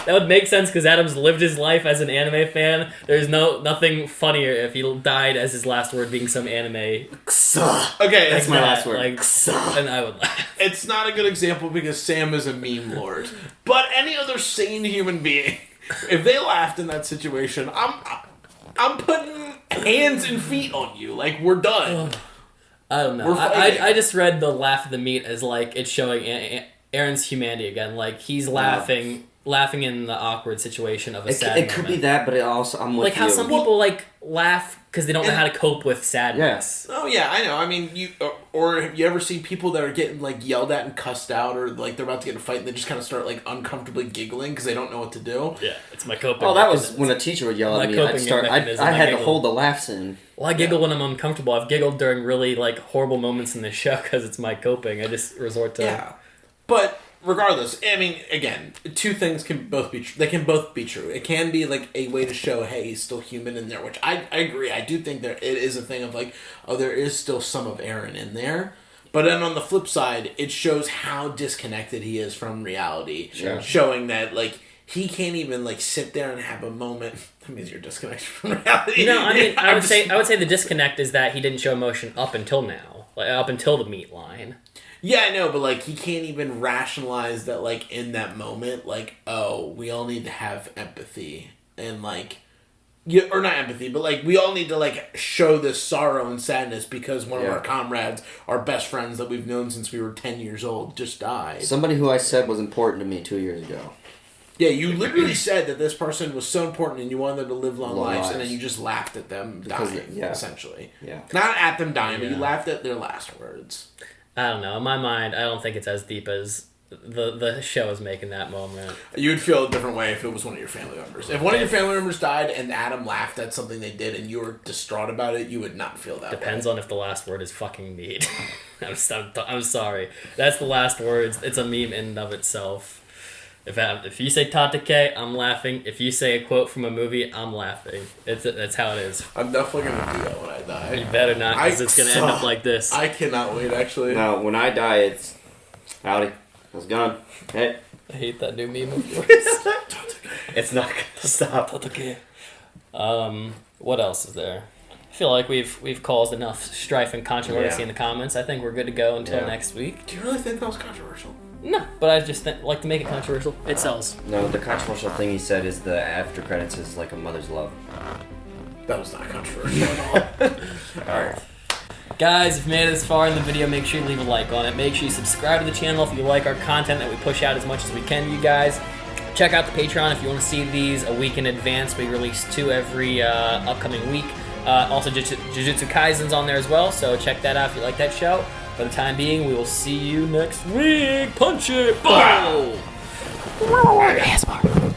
[SPEAKER 2] would make sense because Adam's lived his life as an anime fan. There's nothing funnier if he died as his last word being some anime.
[SPEAKER 1] Okay,
[SPEAKER 3] that's my last word.
[SPEAKER 2] And I would laugh.
[SPEAKER 1] It's not a good example because Sam is a meme lord, but any other sane human being, if they laughed in that situation, I'm putting hands and feet on you. Like, we're done.
[SPEAKER 2] I don't know. I just read the laugh of the meat as, like, it's showing Eren's humanity again. Like, he's laughing in the awkward situation of a sad moment.
[SPEAKER 3] It could be that, but it also, I'm with you.
[SPEAKER 2] Like, how some people, like, laugh because they don't know how to cope with sadness.
[SPEAKER 1] Oh, yeah, I know. I mean, or have you ever seen people that are getting, like, yelled at and cussed out or, like, they're about to get in a fight and they just kind of start, like, uncomfortably giggling because they don't know what to do?
[SPEAKER 2] Yeah, it's my coping
[SPEAKER 3] that was when a teacher would yell at me. I had to hold the laughs in.
[SPEAKER 2] Well, I giggle when I'm uncomfortable. I've giggled during really, like, horrible moments in the show because it's my coping. I just resort to...
[SPEAKER 1] Yeah. But... regardless, I mean, again, two things can both be true. They can both be true. It can be, like, a way to show, hey, he's still human in there, which I agree. I do think it is a thing of, like, oh, there is still some of Eren in there. But then on the flip side, it shows how disconnected he is from reality.
[SPEAKER 3] Sure.
[SPEAKER 1] Showing that, like, he can't even, like, sit there and have a moment. That means you're disconnected from reality.
[SPEAKER 2] No, I mean, I would say the disconnect is that he didn't show emotion up until now. Like, up until the meat line.
[SPEAKER 1] Yeah, I know, but, like, he can't even rationalize that, like, in that moment, like, oh, we all need to have empathy. And, like, or not empathy, but, like, we all need to, like, show this sorrow and sadness because one of our comrades, our best friends that we've known since we were 10 years old, just died.
[SPEAKER 3] Somebody who I said was important to me 2 years ago.
[SPEAKER 1] Yeah, you literally said that this person was so important and you wanted them to live long lives, and then you just laughed at them dying, essentially.
[SPEAKER 3] Yeah.
[SPEAKER 1] Not at them dying, but you laughed at their last words.
[SPEAKER 2] I don't know. In my mind, I don't think it's as deep as the show is making that moment.
[SPEAKER 1] You would feel a different way if it was one of your family members. If one of your family members died and Adam laughed at something they did and you were distraught about it, you would not feel that
[SPEAKER 2] Depends on if the last word is fucking meat. I'm sorry. That's the last words. It's a meme in and of itself. If you say Tatakae, I'm laughing. If you say a quote from a movie, I'm laughing. That's how it is.
[SPEAKER 1] I'm definitely going to do that when I die.
[SPEAKER 2] You better not, because it's going to end up like this.
[SPEAKER 1] I cannot wait, actually.
[SPEAKER 3] No, when I die, it's... Howdy. How's it going? Hey.
[SPEAKER 2] I hate that new meme of yours.
[SPEAKER 3] It's not going to stop.
[SPEAKER 2] Tatakae. What else is there? I feel like we've caused enough strife and controversy in the comments. I think we're good to go until next week.
[SPEAKER 1] Do you really think that was controversial?
[SPEAKER 2] No, but I just like to make it controversial. It sells.
[SPEAKER 3] No, the controversial thing he said is the after credits is like a mother's love.
[SPEAKER 1] That was not controversial at all.
[SPEAKER 3] Alright.
[SPEAKER 2] Guys, if you made it this far in the video, make sure you leave a like on it. Make sure you subscribe to the channel if you like our content that we push out as much as we can, you guys. Check out the Patreon if you want to see these a week in advance. We release 2 every upcoming week. Also, Jujutsu Kaisen's on there as well, so check that out if you like that show. For the time being, we will see you next week. Punch it! Boom! ASMR.